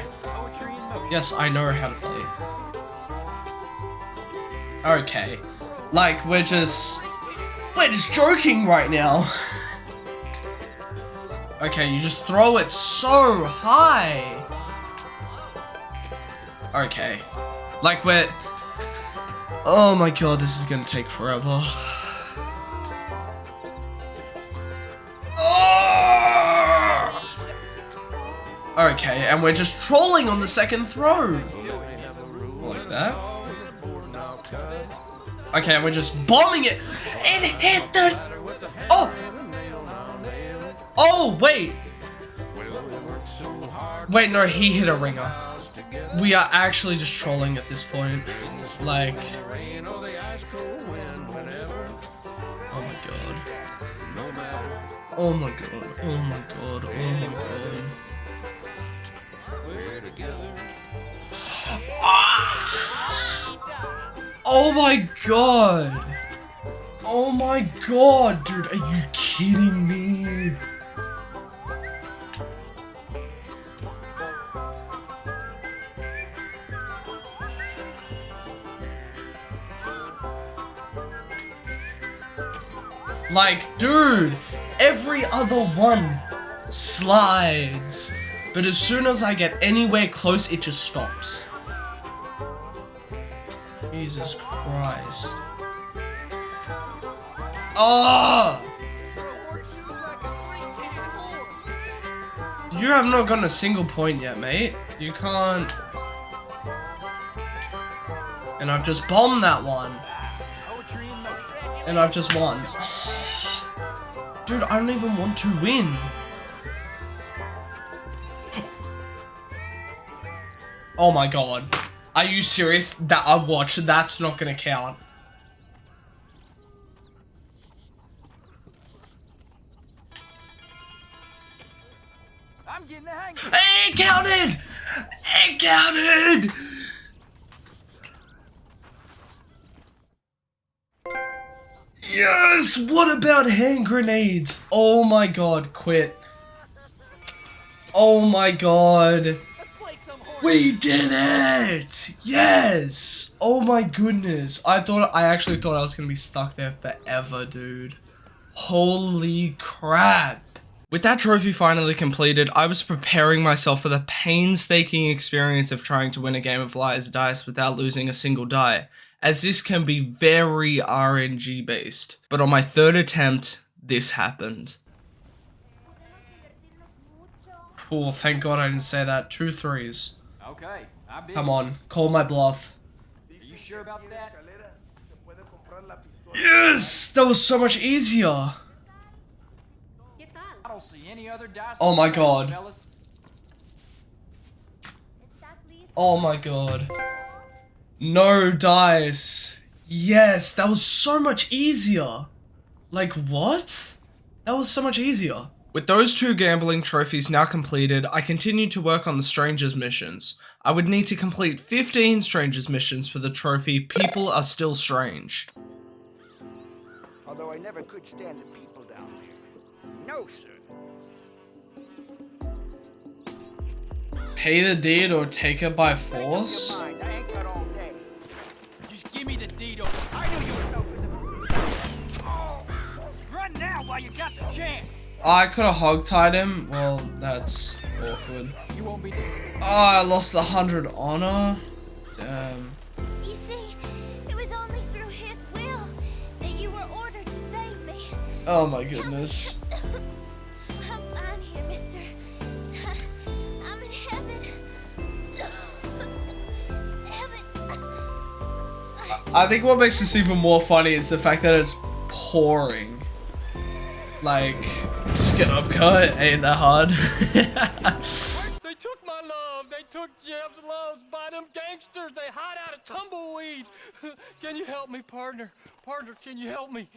Yes, I know how to play. Okay. Like, we're just joking right now. Okay, you just throw it so high. Okay. Like we're... Oh my god, this is gonna take forever. Oh! Okay, and we're just trolling on the second throw. Like that. Okay, and we're just bombing it. It hit the... Oh! Oh, wait. Wait, no, he hit a ringer. We are actually just trolling at this point. Like... Oh my god. Oh my god. Oh my god. Oh my god. Oh my god. Oh my god, dude. Are you kidding me? Like, dude, every other one slides. But as soon as I get anywhere close, it just stops. Jesus Christ. Oh! You have not gotten a single point yet, mate. You can't... And I've just bombed that one. And I've just won. Dude, I don't even want to win. Oh my god. Are you serious? That I watched, that's not gonna count. I'm getting the hang of it. It counted! It counted! Yes! What about hand grenades? Oh my god, quit. Oh my god. We did it! Yes! Oh my goodness. I actually thought I was gonna be stuck there forever, dude. Holy crap. With that trophy finally completed, I was preparing myself for the painstaking experience of trying to win a game of Liar's Dice without losing a single die, as this can be very RNG based. But on my third attempt, this happened. Oh, thank god I didn't say that. 2 3s. Okay, I bet. Come on, call my bluff. Are you sure about that? Yes! That was so much easier. I don't see any other dice. Oh my on the god. table, fellas. Oh my god. No dice. Yes, that was so much easier. Like, what? That was so much easier. With those 2 gambling trophies now completed, I continued to work on the Strangers missions. I would need to complete 15 Strangers missions for the trophy People Are Still Strange. Although I never could stand the people down there. No, sir. Pay the deed or take it by force? I ain't got all day. Just give me the deed over. I knew you would know. Run now while you got the chance. I could have hogtied him. Well, that's awkward. You won't be. Oh, I lost the 100 honor. Damn. You see, it was only through his will that you were ordered to save me. Oh my goodness. I'm fine here, mister. I'm in heaven. Heaven. I think what makes this even more funny is the fact that it's pouring. Like, just get upcut, ain't that hard. They took my love. They took Jeb's love by them gangsters. They hide out of tumbleweed. Can you help me, partner? Partner, can you help me?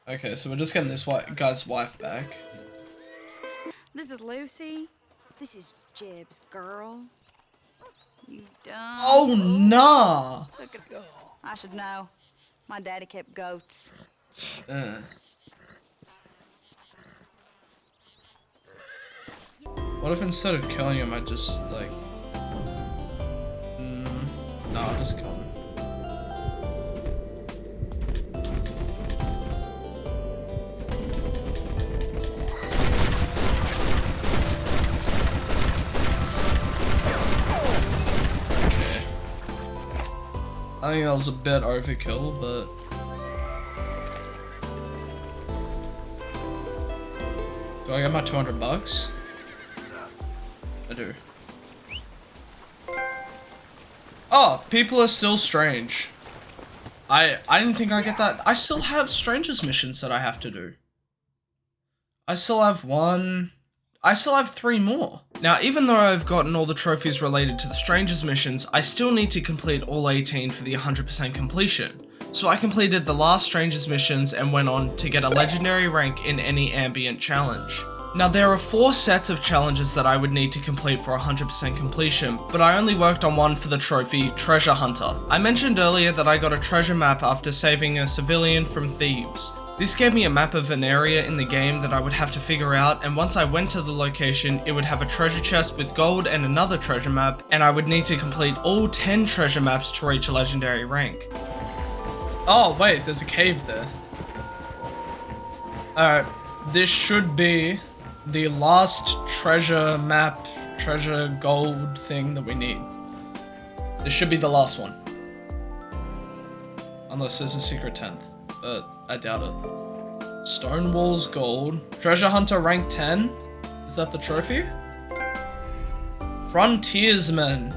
Okay, so we're just getting this guy's wife back. This is Lucy. This is Jeb's girl. You done. Oh, nah. Took it. I should know. My daddy kept goats. What if instead of killing him, I just, like... No, I'll just kill him. I think that was a bit overkill, but... Do I get my 200 bucks? I do. Oh, People Are Still Strange. I didn't think I'd get that. I still have Strangers missions that I have to do. I still have 1... I still have 3 more. Now, even though I've gotten all the trophies related to the Strangers missions, I still need to complete all 18 for the 100% completion. So I completed the last Strangers missions and went on to get a legendary rank in any ambient challenge. Now, there are 4 sets of challenges that I would need to complete for 100% completion, but I only worked on one for the trophy, Treasure Hunter. I mentioned earlier that I got a treasure map after saving a civilian from thieves. This gave me a map of an area in the game that I would have to figure out, and once I went to the location, it would have a treasure chest with gold and another treasure map, and I would need to complete all 10 treasure maps to reach a legendary rank. Oh wait, there's a cave there. Alright, this should be the last treasure map, treasure gold thing that we need. This should be the last one. Unless there's a secret 10th, but I doubt it. Stone Walls Gold. Treasure Hunter rank 10? Is that the trophy? Frontiersman.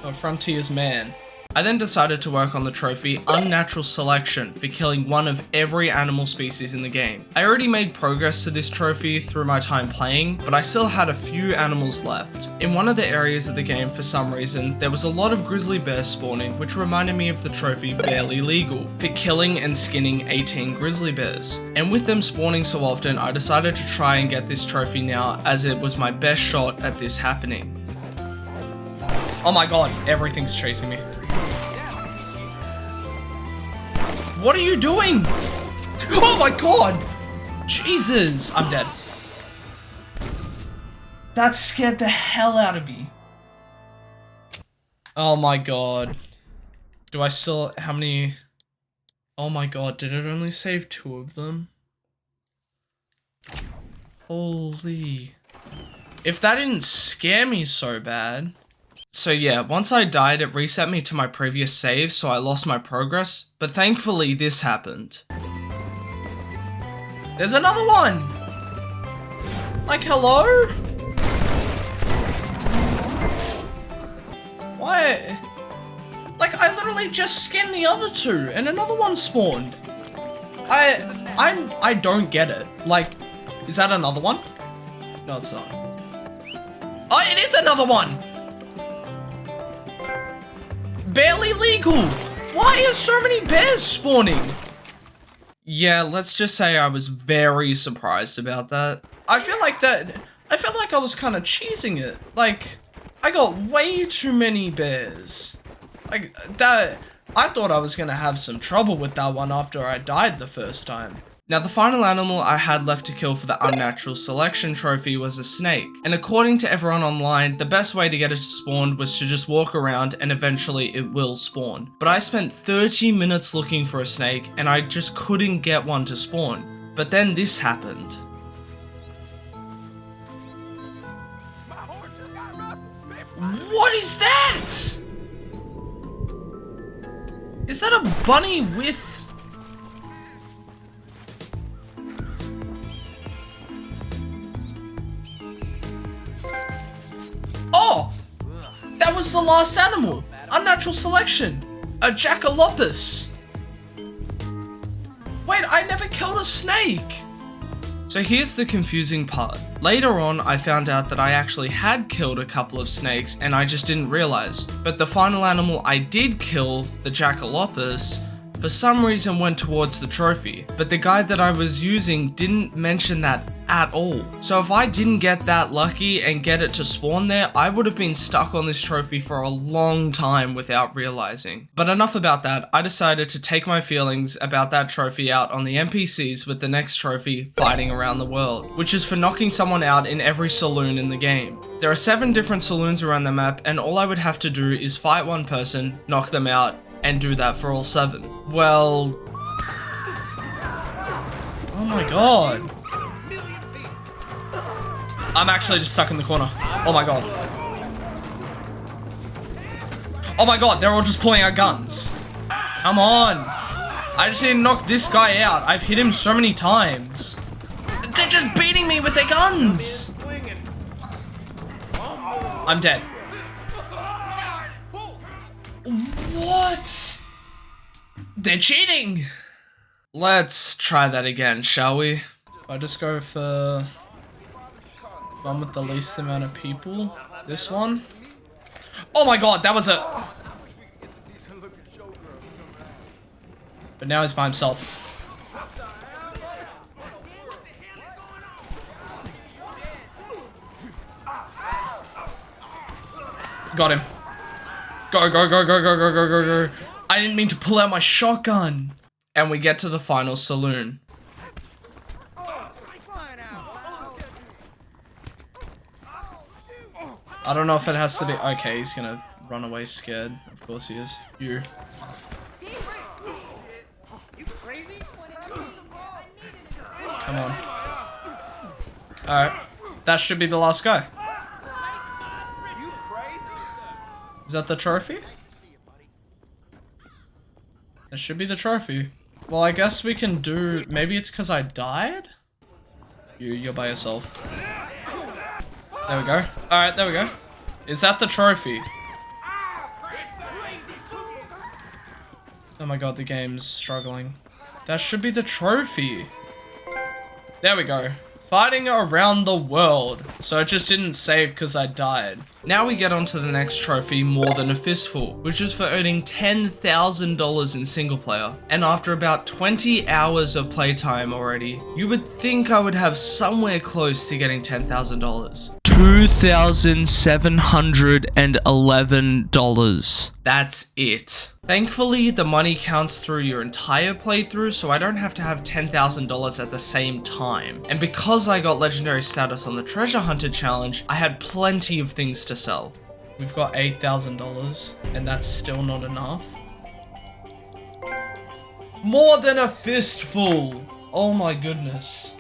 Or Frontiersman. I then decided to work on the trophy Unnatural Selection for killing one of every animal species in the game. I already made progress to this trophy through my time playing, but I still had a few animals left. In one of the areas of the game, for some reason, there was a lot of grizzly bears spawning, which reminded me of the trophy Barely Legal for killing and skinning 18 grizzly bears. And with them spawning so often, I decided to try and get this trophy now, as it was my best shot at this happening. Oh my god, everything's chasing me. What are you doing? Oh my god! Jesus! I'm dead. That scared the hell out of me. Oh my god. Do I still... How many... Oh my god, did it only save 2 of them? Holy... If that didn't scare me so bad... So yeah, once I died, it reset me to my previous save, so I lost my progress, but thankfully this happened. There's another one! Like, hello? Why? Like, I literally just skinned the other 2, and another one spawned. I don't get it. Like, is that another one? No, it's not. Oh, it is another one! Barely Legal! Why are so many bears spawning? Yeah, let's just say I was very surprised about that. I feel like I was kind of cheesing it. Like, I got way too many bears. Like, that, I thought I was gonna have some trouble with that one after I died the first time. Now, the final animal I had left to kill for the Unnatural Selection trophy was a snake, and according to everyone online, the best way to get it to spawn was to just walk around and eventually it will spawn. But I spent 30 minutes looking for a snake and I just couldn't get one to spawn. But then this happened. What is that? Is that a bunny with... Oh! That was the last animal! Unnatural Selection! A Jackalopeus! Wait, I never killed a snake! So here's the confusing part. Later on, I found out that I actually had killed a couple of snakes and I just didn't realize. But the final animal I did kill, the Jackalopeus, for some reason went towards the trophy. But the guide that I was using didn't mention that at all. So if I didn't get that lucky and get it to spawn there, I would have been stuck on this trophy for a long time without realizing. But enough about that, I decided to take my feelings about that trophy out on the NPCs with the next trophy, Fighting Around the World, which is for knocking someone out in every saloon in the game. There are 7 different saloons around the map, and all I would have to do is fight one person, knock them out, and do that for all 7. Well... Oh my god. I'm actually just stuck in the corner. Oh my god. Oh my god, they're all just pulling out guns. Come on. I just need to knock this guy out. I've hit him so many times. They're just beating me with their guns. I'm dead. What? They're cheating. Let's try that again, shall we? I just go for one with the least amount of people. This one. Oh my god, that was a... But now he's by himself. Got him. Go, go, go, go, go, go, go, go, go. I didn't mean to pull out my shotgun. And we get to the final saloon. I don't know if it has to be... Okay, he's gonna run away scared. Of course he is. You. Come on. Alright. That should be the last guy. Is that the trophy? That should be the trophy. Well, I guess we can do... Maybe it's because I died? You're by yourself. There we go. Alright, there we go. Is that the trophy? Oh my god, the game's struggling. That should be the trophy. There we go. Fighting around the world. So it just didn't save because I died. Now we get on to the next trophy, More Than a Fistful, which is for earning $10,000 in single player. And after about 20 hours of playtime already, you would think I would have somewhere close to getting $10,000. $2,711. That's it. Thankfully, the money counts through your entire playthrough, so I don't have to have $10,000 at the same time. And because I got legendary status on the Treasure Hunter challenge, I had plenty of things to sell. We've got $8,000, and that's still not enough. More Than a Fistful! Oh my goodness.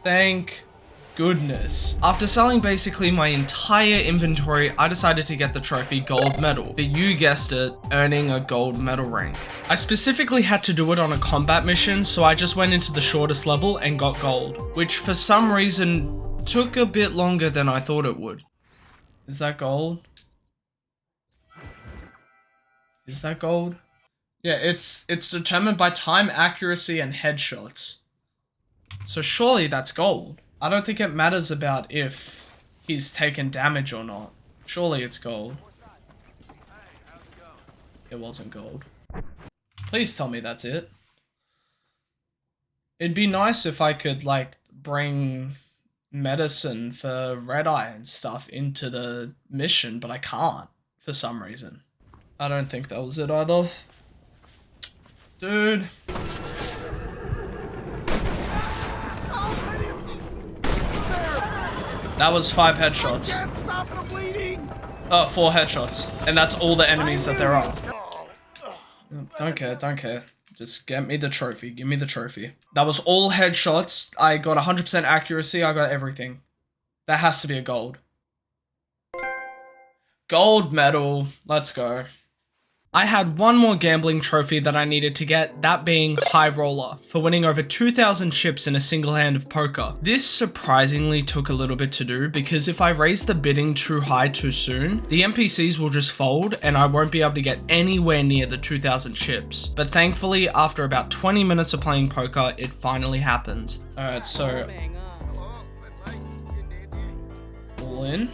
Thank goodness. After selling basically my entire inventory, I decided to get the trophy Gold Medal. But you guessed it, earning a gold medal rank. I specifically had to do it on a combat mission, so I just went into the shortest level and got gold, which for some reason took a bit longer than I thought it would. Is that gold? Is that gold? Yeah, it's determined by time, accuracy, and headshots. So surely that's gold. I don't think it matters about if he's taken damage or not. Surely it's gold. It wasn't gold. Please tell me that's it. It'd be nice if I could, like, bring medicine for Red Eye and stuff into the mission, but I can't for some reason. I don't think that was it either. Dude. That was 5 headshots. Oh, 4 headshots. And that's all the enemies that there are. Don't care, don't care. Just get me the trophy. Give me the trophy. That was all headshots. I got 100% accuracy. I got everything. That has to be a gold. Gold medal. Let's go. I had one more gambling trophy that I needed to get, that being High Roller, for winning over 2,000 chips in a single hand of poker. This surprisingly took a little bit to do, because if I raise the bidding too high too soon, the NPCs will just fold and I won't be able to get anywhere near the 2,000 chips. But thankfully, after about 20 minutes of playing poker, it finally happened. Alright, so... all in.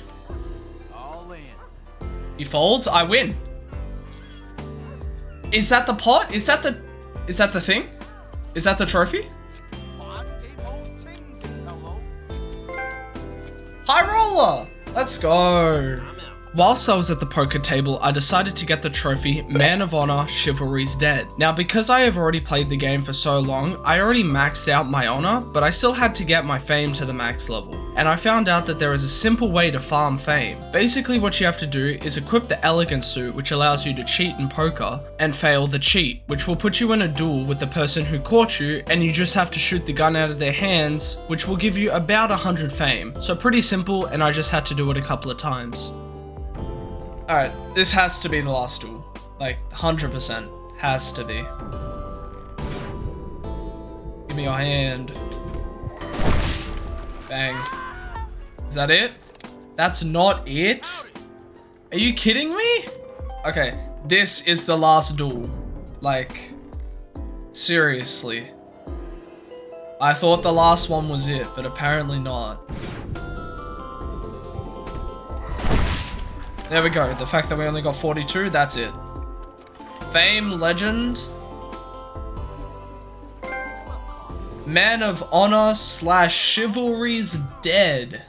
He folds, I win. Is that the pot? Is that the thing? Is that the trophy? High Roller! Let's go. Whilst I was at the poker table, I decided to get the trophy Man of Honor Chivalry's Dead. Now, because I have already played the game for so long, I already maxed out my honor, but I still had to get my fame to the max level. And I found out that there is a simple way to farm fame. Basically, what you have to do is equip the Elegant Suit, which allows you to cheat in poker, and fail the cheat, which will put you in a duel with the person who caught you, and you just have to shoot the gun out of their hands, which will give you about 100 fame. So pretty simple, and I just had to do it a couple of times. Alright, this has to be the last duel. Like, 100%. Has to be. Give me your hand. Bang. Is that it? That's not it? Are you kidding me? Okay, this is the last duel. Like, seriously. I thought the last one was it, but apparently not. There we go. The fact that we only got 42, that's it. Fame, legend. Man of Honor / Chivalry's Dead.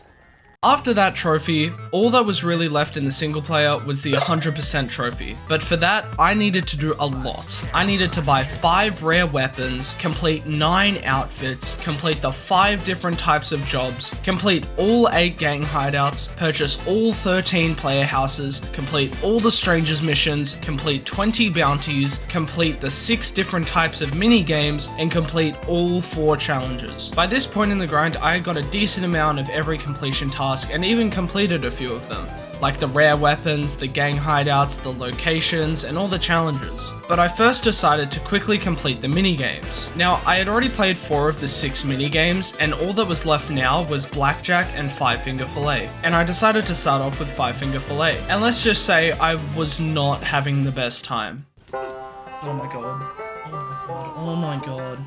After that trophy, all that was really left in the single player was the 100% trophy. But for that, I needed to do a lot. I needed to buy 5 rare weapons, complete 9 outfits, complete the 5 different types of jobs, complete all 8 gang hideouts, purchase all 13 player houses, complete all the strangers missions, complete 20 bounties, complete the 6 different types of mini games, and complete all 4 challenges. By this point in the grind, I got a decent amount of every completion task and even completed a few of them, like the rare weapons, the gang hideouts, the locations, and all the challenges. But I first decided to quickly complete the minigames. Now, I had already played 4 of the 6 minigames, and all that was left now was Blackjack and 5 Finger Fillet. And I decided to start off with 5 Finger Fillet. And let's just say I was not having the best time. Oh my god. Oh my god.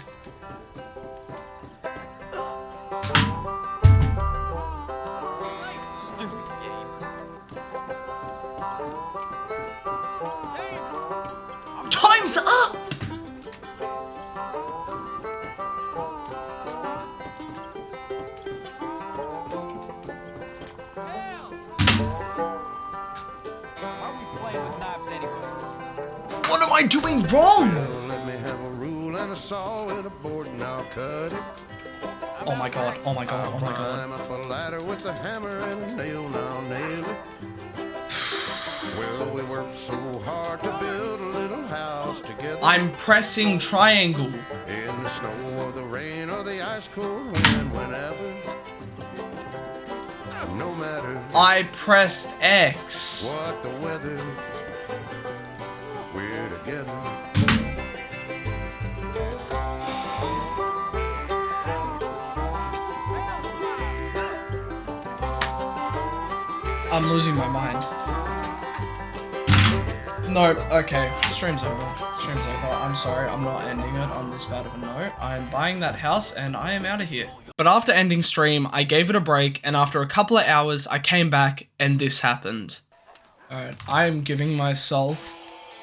Time's up! What am I doing wrong? Let me have a rule and a saw and a board and I'll cut it. Oh my god, oh my god, oh my god. Climb up a ladder with a hammer and a nail and I'll nail it. Well, we worked so hard to build a little house together. I'm pressing triangle. In the snow or the rain or the ice cold wind, whenever. No matter I pressed X. what the weather, we're together. I'm losing my mind. No, okay, stream's over. Stream's over. I'm sorry, I'm not ending it on this bad of a note. I'm buying that house and I am out of here. But after ending stream, I gave it a break, and after a couple of hours, I came back and this happened. Alright, I'm giving myself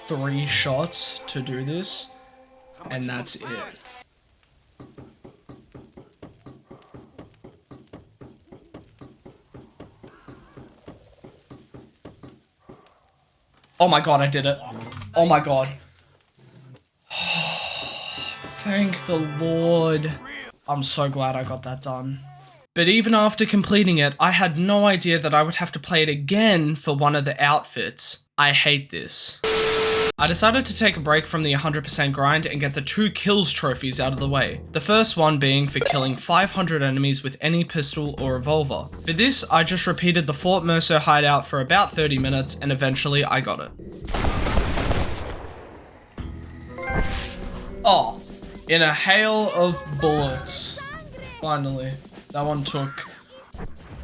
3 shots to do this, and that's it. Oh my god, I did it. Oh my god. Thank the Lord. I'm so glad I got that done. But even after completing it, I had no idea that I would have to play it again for one of the outfits. I hate this. I decided to take a break from the 100% grind and get the 2 kills trophies out of the way. The first one being for killing 500 enemies with any pistol or revolver. For this, I just repeated the Fort Mercer hideout for about 30 minutes and eventually I got it. Oh, in a hail of bullets. Finally. That one took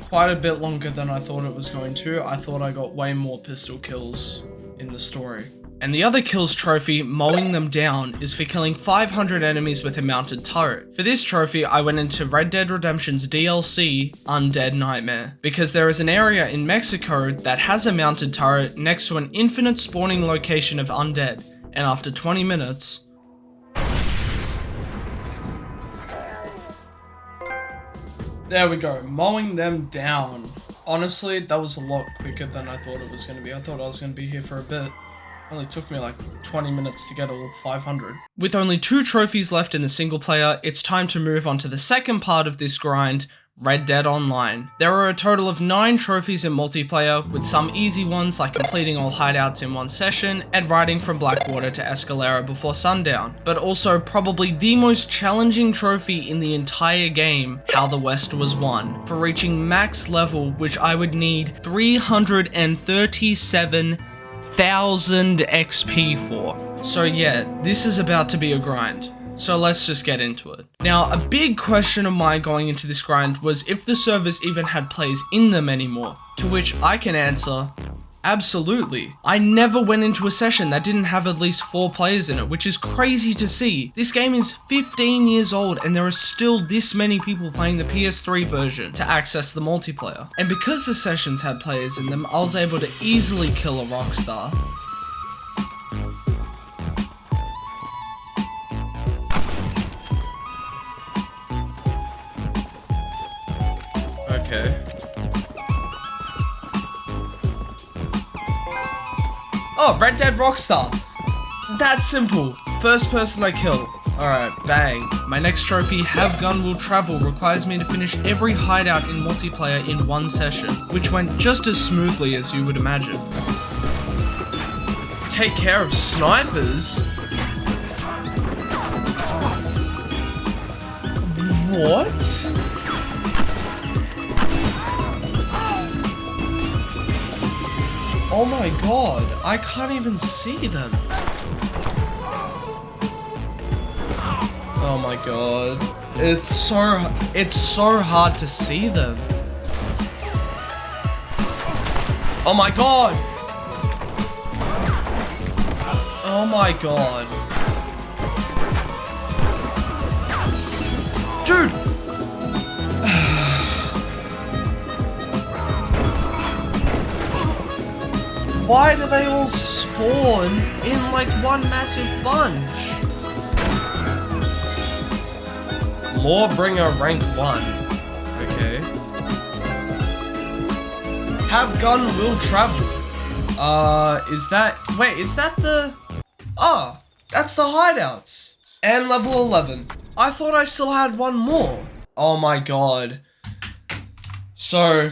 quite a bit longer than I thought it was going to. I thought I got way more pistol kills in the story. And the other kills trophy, mowing them down, is for killing 500 enemies with a mounted turret. For this trophy, I went into Red Dead Redemption's DLC, Undead Nightmare, because there is an area in Mexico that has a mounted turret next to an infinite spawning location of undead, and after 20 minutes... There we go, mowing them down. Honestly, that was a lot quicker than I thought it was going to be. I thought I was going to be here for a bit. Only took me like 20 minutes to get all 500. With only 2 trophies left in the single player, it's time to move on to the second part of this grind, Red Dead Online. There are a total of 9 trophies in multiplayer, with some easy ones like completing all hideouts in one session and riding from Blackwater to Escalera before sundown, but also probably the most challenging trophy in the entire game, How the West Was Won, for reaching max level, which I would need 337,000 XP for. So yeah, this is about to be a grind. So let's just get into it. Now, a big question of mine going into this grind was if the servers even had players in them anymore, to which I can answer, absolutely. I never went into a session that didn't have at least 4 players in it, which is crazy to see. This game is 15 years old and there are still this many people playing the PS3 version to access the multiplayer. And because the sessions had players in them, I was able to easily kill a Rockstar. Okay. Oh, Red Dead Rockstar. That's simple. First person I kill. Alright, bang. My next trophy, Have Gun Will Travel, requires me to finish every hideout in multiplayer in one session, which went just as smoothly as you would imagine. Take care of snipers? What? Oh my god, I can't even see them. Oh my god. It's so hard to see them. Oh my god. Oh my god. Dude. Why do they all spawn in like one massive bunch? Lawbringer rank 1. Okay. Have Gun Will Travel. Is that... Wait, is that the... Oh, that's the hideouts. And level 11. I thought I still had one more. Oh my god. So,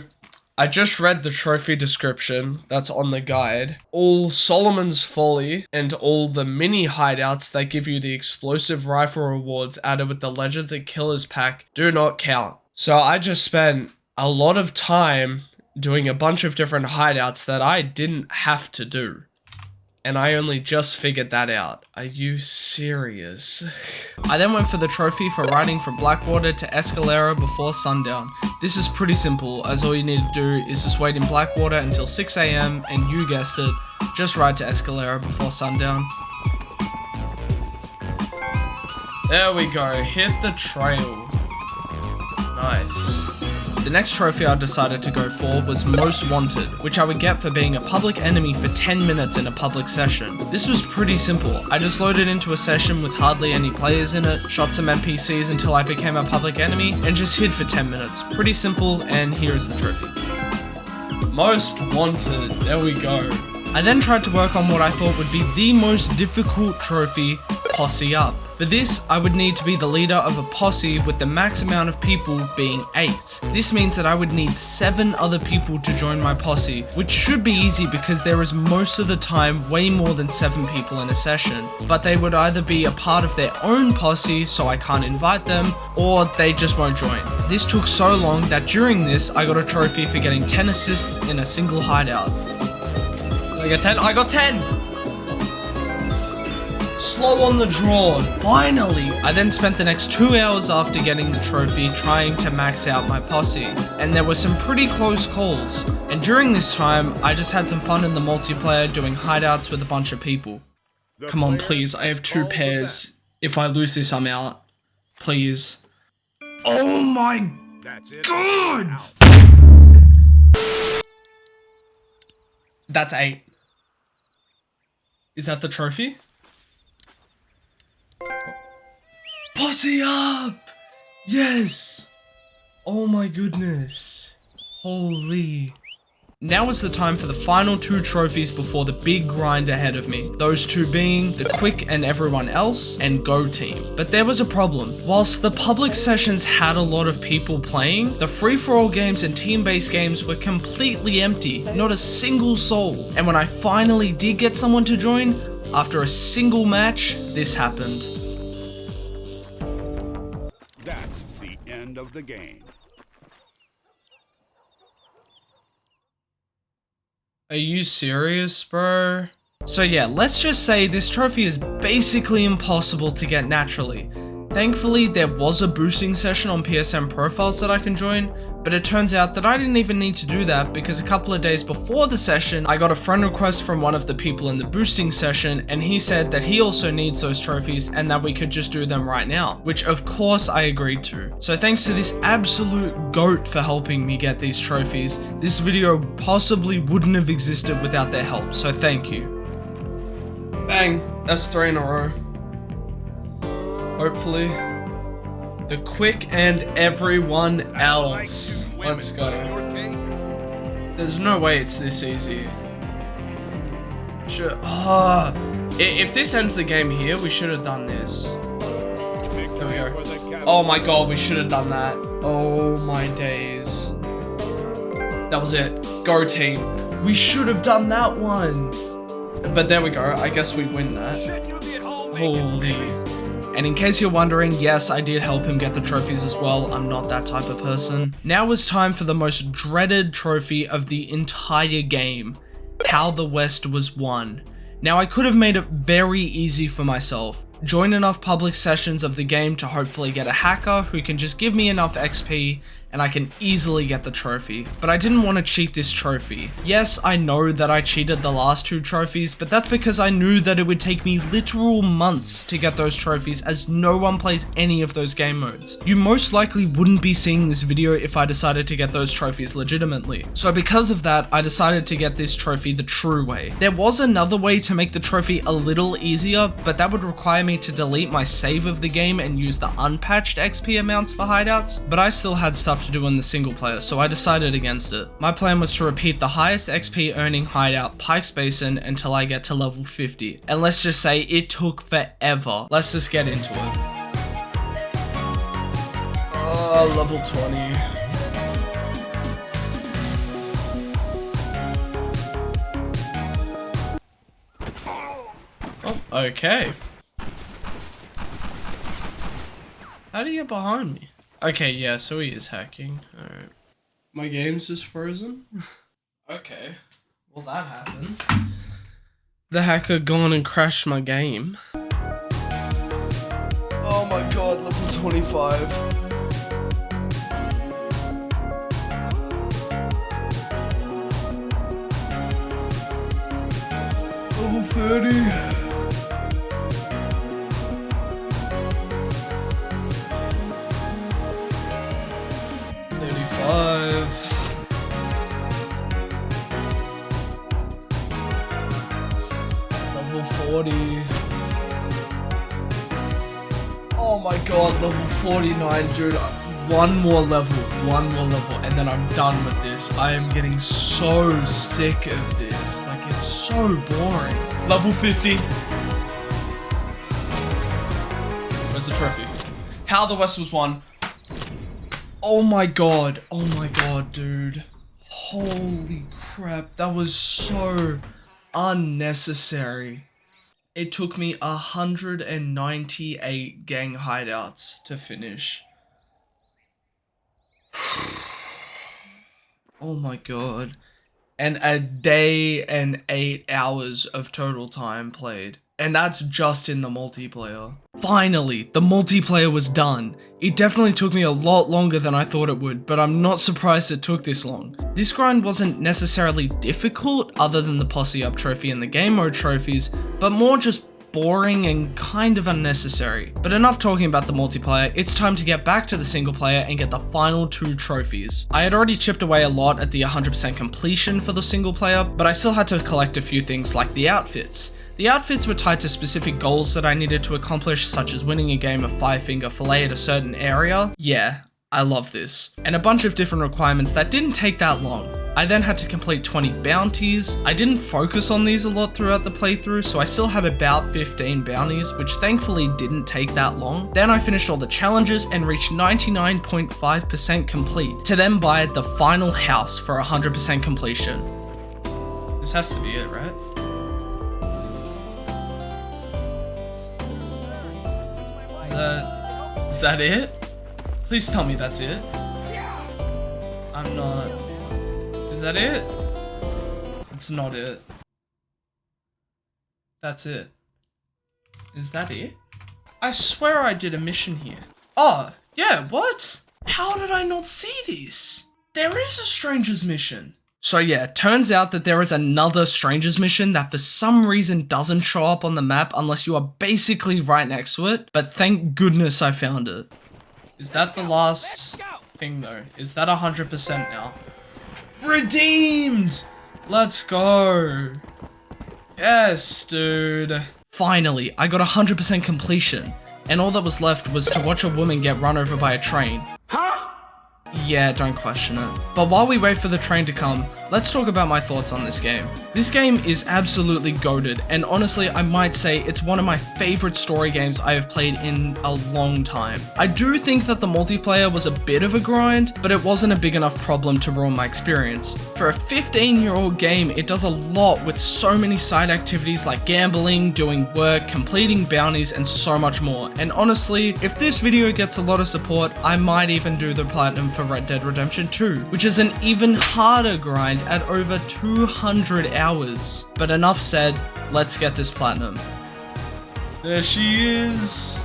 I just read the trophy description that's on the guide. All Solomon's Folly and all the mini hideouts that give you the explosive rifle rewards added with the Legends of Killers pack do not count. So I just spent a lot of time doing a bunch of different hideouts that I didn't have to do. And I only just figured that out. Are you serious? I then went for the trophy for riding from Blackwater to Escalera before sundown. This is pretty simple, as all you need to do is just wait in Blackwater until 6 AM and you guessed it, just ride to Escalera before sundown. There we go, hit the trail. Nice. The next trophy I decided to go for was Most Wanted, which I would get for being a public enemy for 10 minutes in a public session. This was pretty simple. I just loaded into a session with hardly any players in it, shot some NPCs until I became a public enemy, and just hid for 10 minutes. Pretty simple, and here is the trophy. Most Wanted, there we go. I then tried to work on what I thought would be the most difficult trophy, Posse Up. For this, I would need to be the leader of a posse with the max amount of people being 8. This means that I would need 7 other people to join my posse, which should be easy because there is most of the time way more than 7 people in a session. But they would either be a part of their own posse, so I can't invite them, or they just won't join. This took so long that during this, I got a trophy for getting 10 assists in a single hideout. Did I get 10? I got 10! Slow on the draw, finally! I then spent the next 2 hours after getting the trophy trying to max out my posse, and there were some pretty close calls. And during this time, I just had some fun in the multiplayer doing hideouts with a bunch of people. Come on, please, I have 2 pairs. If I lose this, I'm out. Please. Oh my god! That's 8. Is that the trophy? Posse up! Yes! Oh my goodness. Holy. Now is the time for the final 2 trophies before the big grind ahead of me. Those 2 being The Quick and Everyone Else and Go Team. But there was a problem. Whilst the public sessions had a lot of people playing, the free-for-all games and team-based games were completely empty. Not a single soul. And when I finally did get someone to join, after a single match, this happened. That's the end of the game. Are you serious, bro? So yeah, let's just say this trophy is basically impossible to get naturally. Thankfully, there was a boosting session on PSN profiles that I can join, but it turns out that I didn't even need to do that because a couple of days before the session, I got a friend request from one of the people in the boosting session, and he said that he also needs those trophies and that we could just do them right now, which of course I agreed to. So thanks to this absolute goat for helping me get these trophies, this video possibly wouldn't have existed without their help, so thank you. Bang, that's 3 in a row. Hopefully. The Quick and Everyone Else. Let's go. There's no way it's this easy. If this ends the game here, we should have done this. There we go. Oh my god, we should have done that. Oh my days. That was it. Go team. We should have done that one. But there we go. I guess we win that. Holy. And in case you're wondering, yes, I did help him get the trophies as well. I'm not that type of person. Now is time for the most dreaded trophy of the entire game. How the West was won. Now I could have made it very easy for myself. Join enough public sessions of the game to hopefully get a hacker who can just give me enough XP and I can easily get the trophy. But I didn't want to cheat this trophy. Yes, I know that I cheated the last 2 trophies, but that's because I knew that it would take me literal months to get those trophies as no one plays any of those game modes. You most likely wouldn't be seeing this video if I decided to get those trophies legitimately. So because of that, I decided to get this trophy the true way. There was another way to make the trophy a little easier, but that would require me to delete my save of the game and use the unpatched XP amounts for hideouts, but I still had stuff to do in the single player, so I decided against it. My plan was to repeat the highest XP earning hideout, Pikes Basin, until I get to level 50. And let's just say it took forever. Let's just get into it. Level 20. Oh, okay. How do you get behind me? Okay, yeah, so he is hacking. Alright. My game's just frozen? Okay. Well, that happened. The hacker gone and crashed my game. Oh my god, level 25. Level 30. Level 40. Oh my god, level 49, dude. One more level, and then I'm done with this. I am getting so sick of this. Like, it's so boring. Level 50. Where's the trophy? How the West was won. Oh my god, dude. Holy crap, that was so unnecessary. It took me 198 gang hideouts to finish. Oh my god. And a day and 8 hours of total time played. And that's just in the multiplayer. Finally, the multiplayer was done. It definitely took me a lot longer than I thought it would, but I'm not surprised it took this long. This grind wasn't necessarily difficult other than the posse up trophy and the game mode trophies, but more just boring and kind of unnecessary. But enough talking about the multiplayer, it's time to get back to the single player and get the final 2 trophies. I had already chipped away a lot at the 100% completion for the single player, but I still had to collect a few things like the outfits. The outfits were tied to specific goals that I needed to accomplish, such as winning a game of 5-finger fillet at a certain area. Yeah, I love this. And a bunch of different requirements that didn't take that long. I then had to complete 20 bounties. I didn't focus on these a lot throughout the playthrough, so I still had about 15 bounties, which thankfully didn't take that long. Then I finished all the challenges and reached 99.5% complete, to then buy the final house for 100% completion. This has to be it, right? Is that it? Please tell me that's it. I'm not. Is that it? It's not it. That's it. Is that it? I swear I did a mission here. Oh, yeah, what? How did I not see this? There is a Stranger's mission. So yeah, turns out that there is another Stranger's mission that for some reason doesn't show up on the map unless you are basically right next to it, but thank goodness I found it. Is that the last thing though? Is that 100% now? Redeemed! Let's go. Yes, dude. Finally, I got 100% completion, and all that was left was to watch a woman get run over by a train. Huh? Yeah, don't question it. But while we wait for the train to come, let's talk about my thoughts on this game. This game is absolutely goated, and honestly, I might say it's one of my favorite story games I have played in a long time. I do think that the multiplayer was a bit of a grind, but it wasn't a big enough problem to ruin my experience. For a 15-year-old game, it does a lot with so many side activities like gambling, doing work, completing bounties, and so much more. And honestly, if this video gets a lot of support, I might even do the platinum for Red Dead Redemption 2, which is an even harder grind at over 200 hours. But enough said, let's get this platinum. There she is.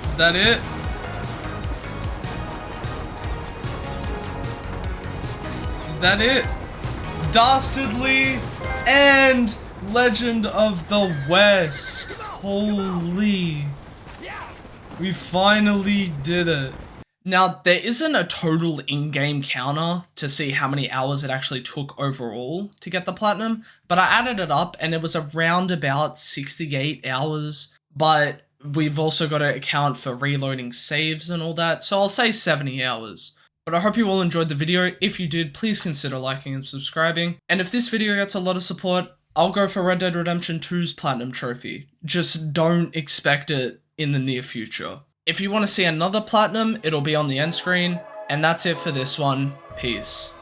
Is that it? Is that it? Dastardly and Legend of the West. Holy. We finally did it. Now, there isn't a total in-game counter to see how many hours it actually took overall to get the platinum, but I added it up and it was around about 68 hours, but we've also got to account for reloading saves and all that, so I'll say 70 hours. But I hope you all enjoyed the video. If you did, please consider liking and subscribing. And if this video gets a lot of support, I'll go for Red Dead Redemption 2's Platinum Trophy. Just don't expect it in the near future. If you want to see another Platinum, it'll be on the end screen. And that's it for this one. Peace.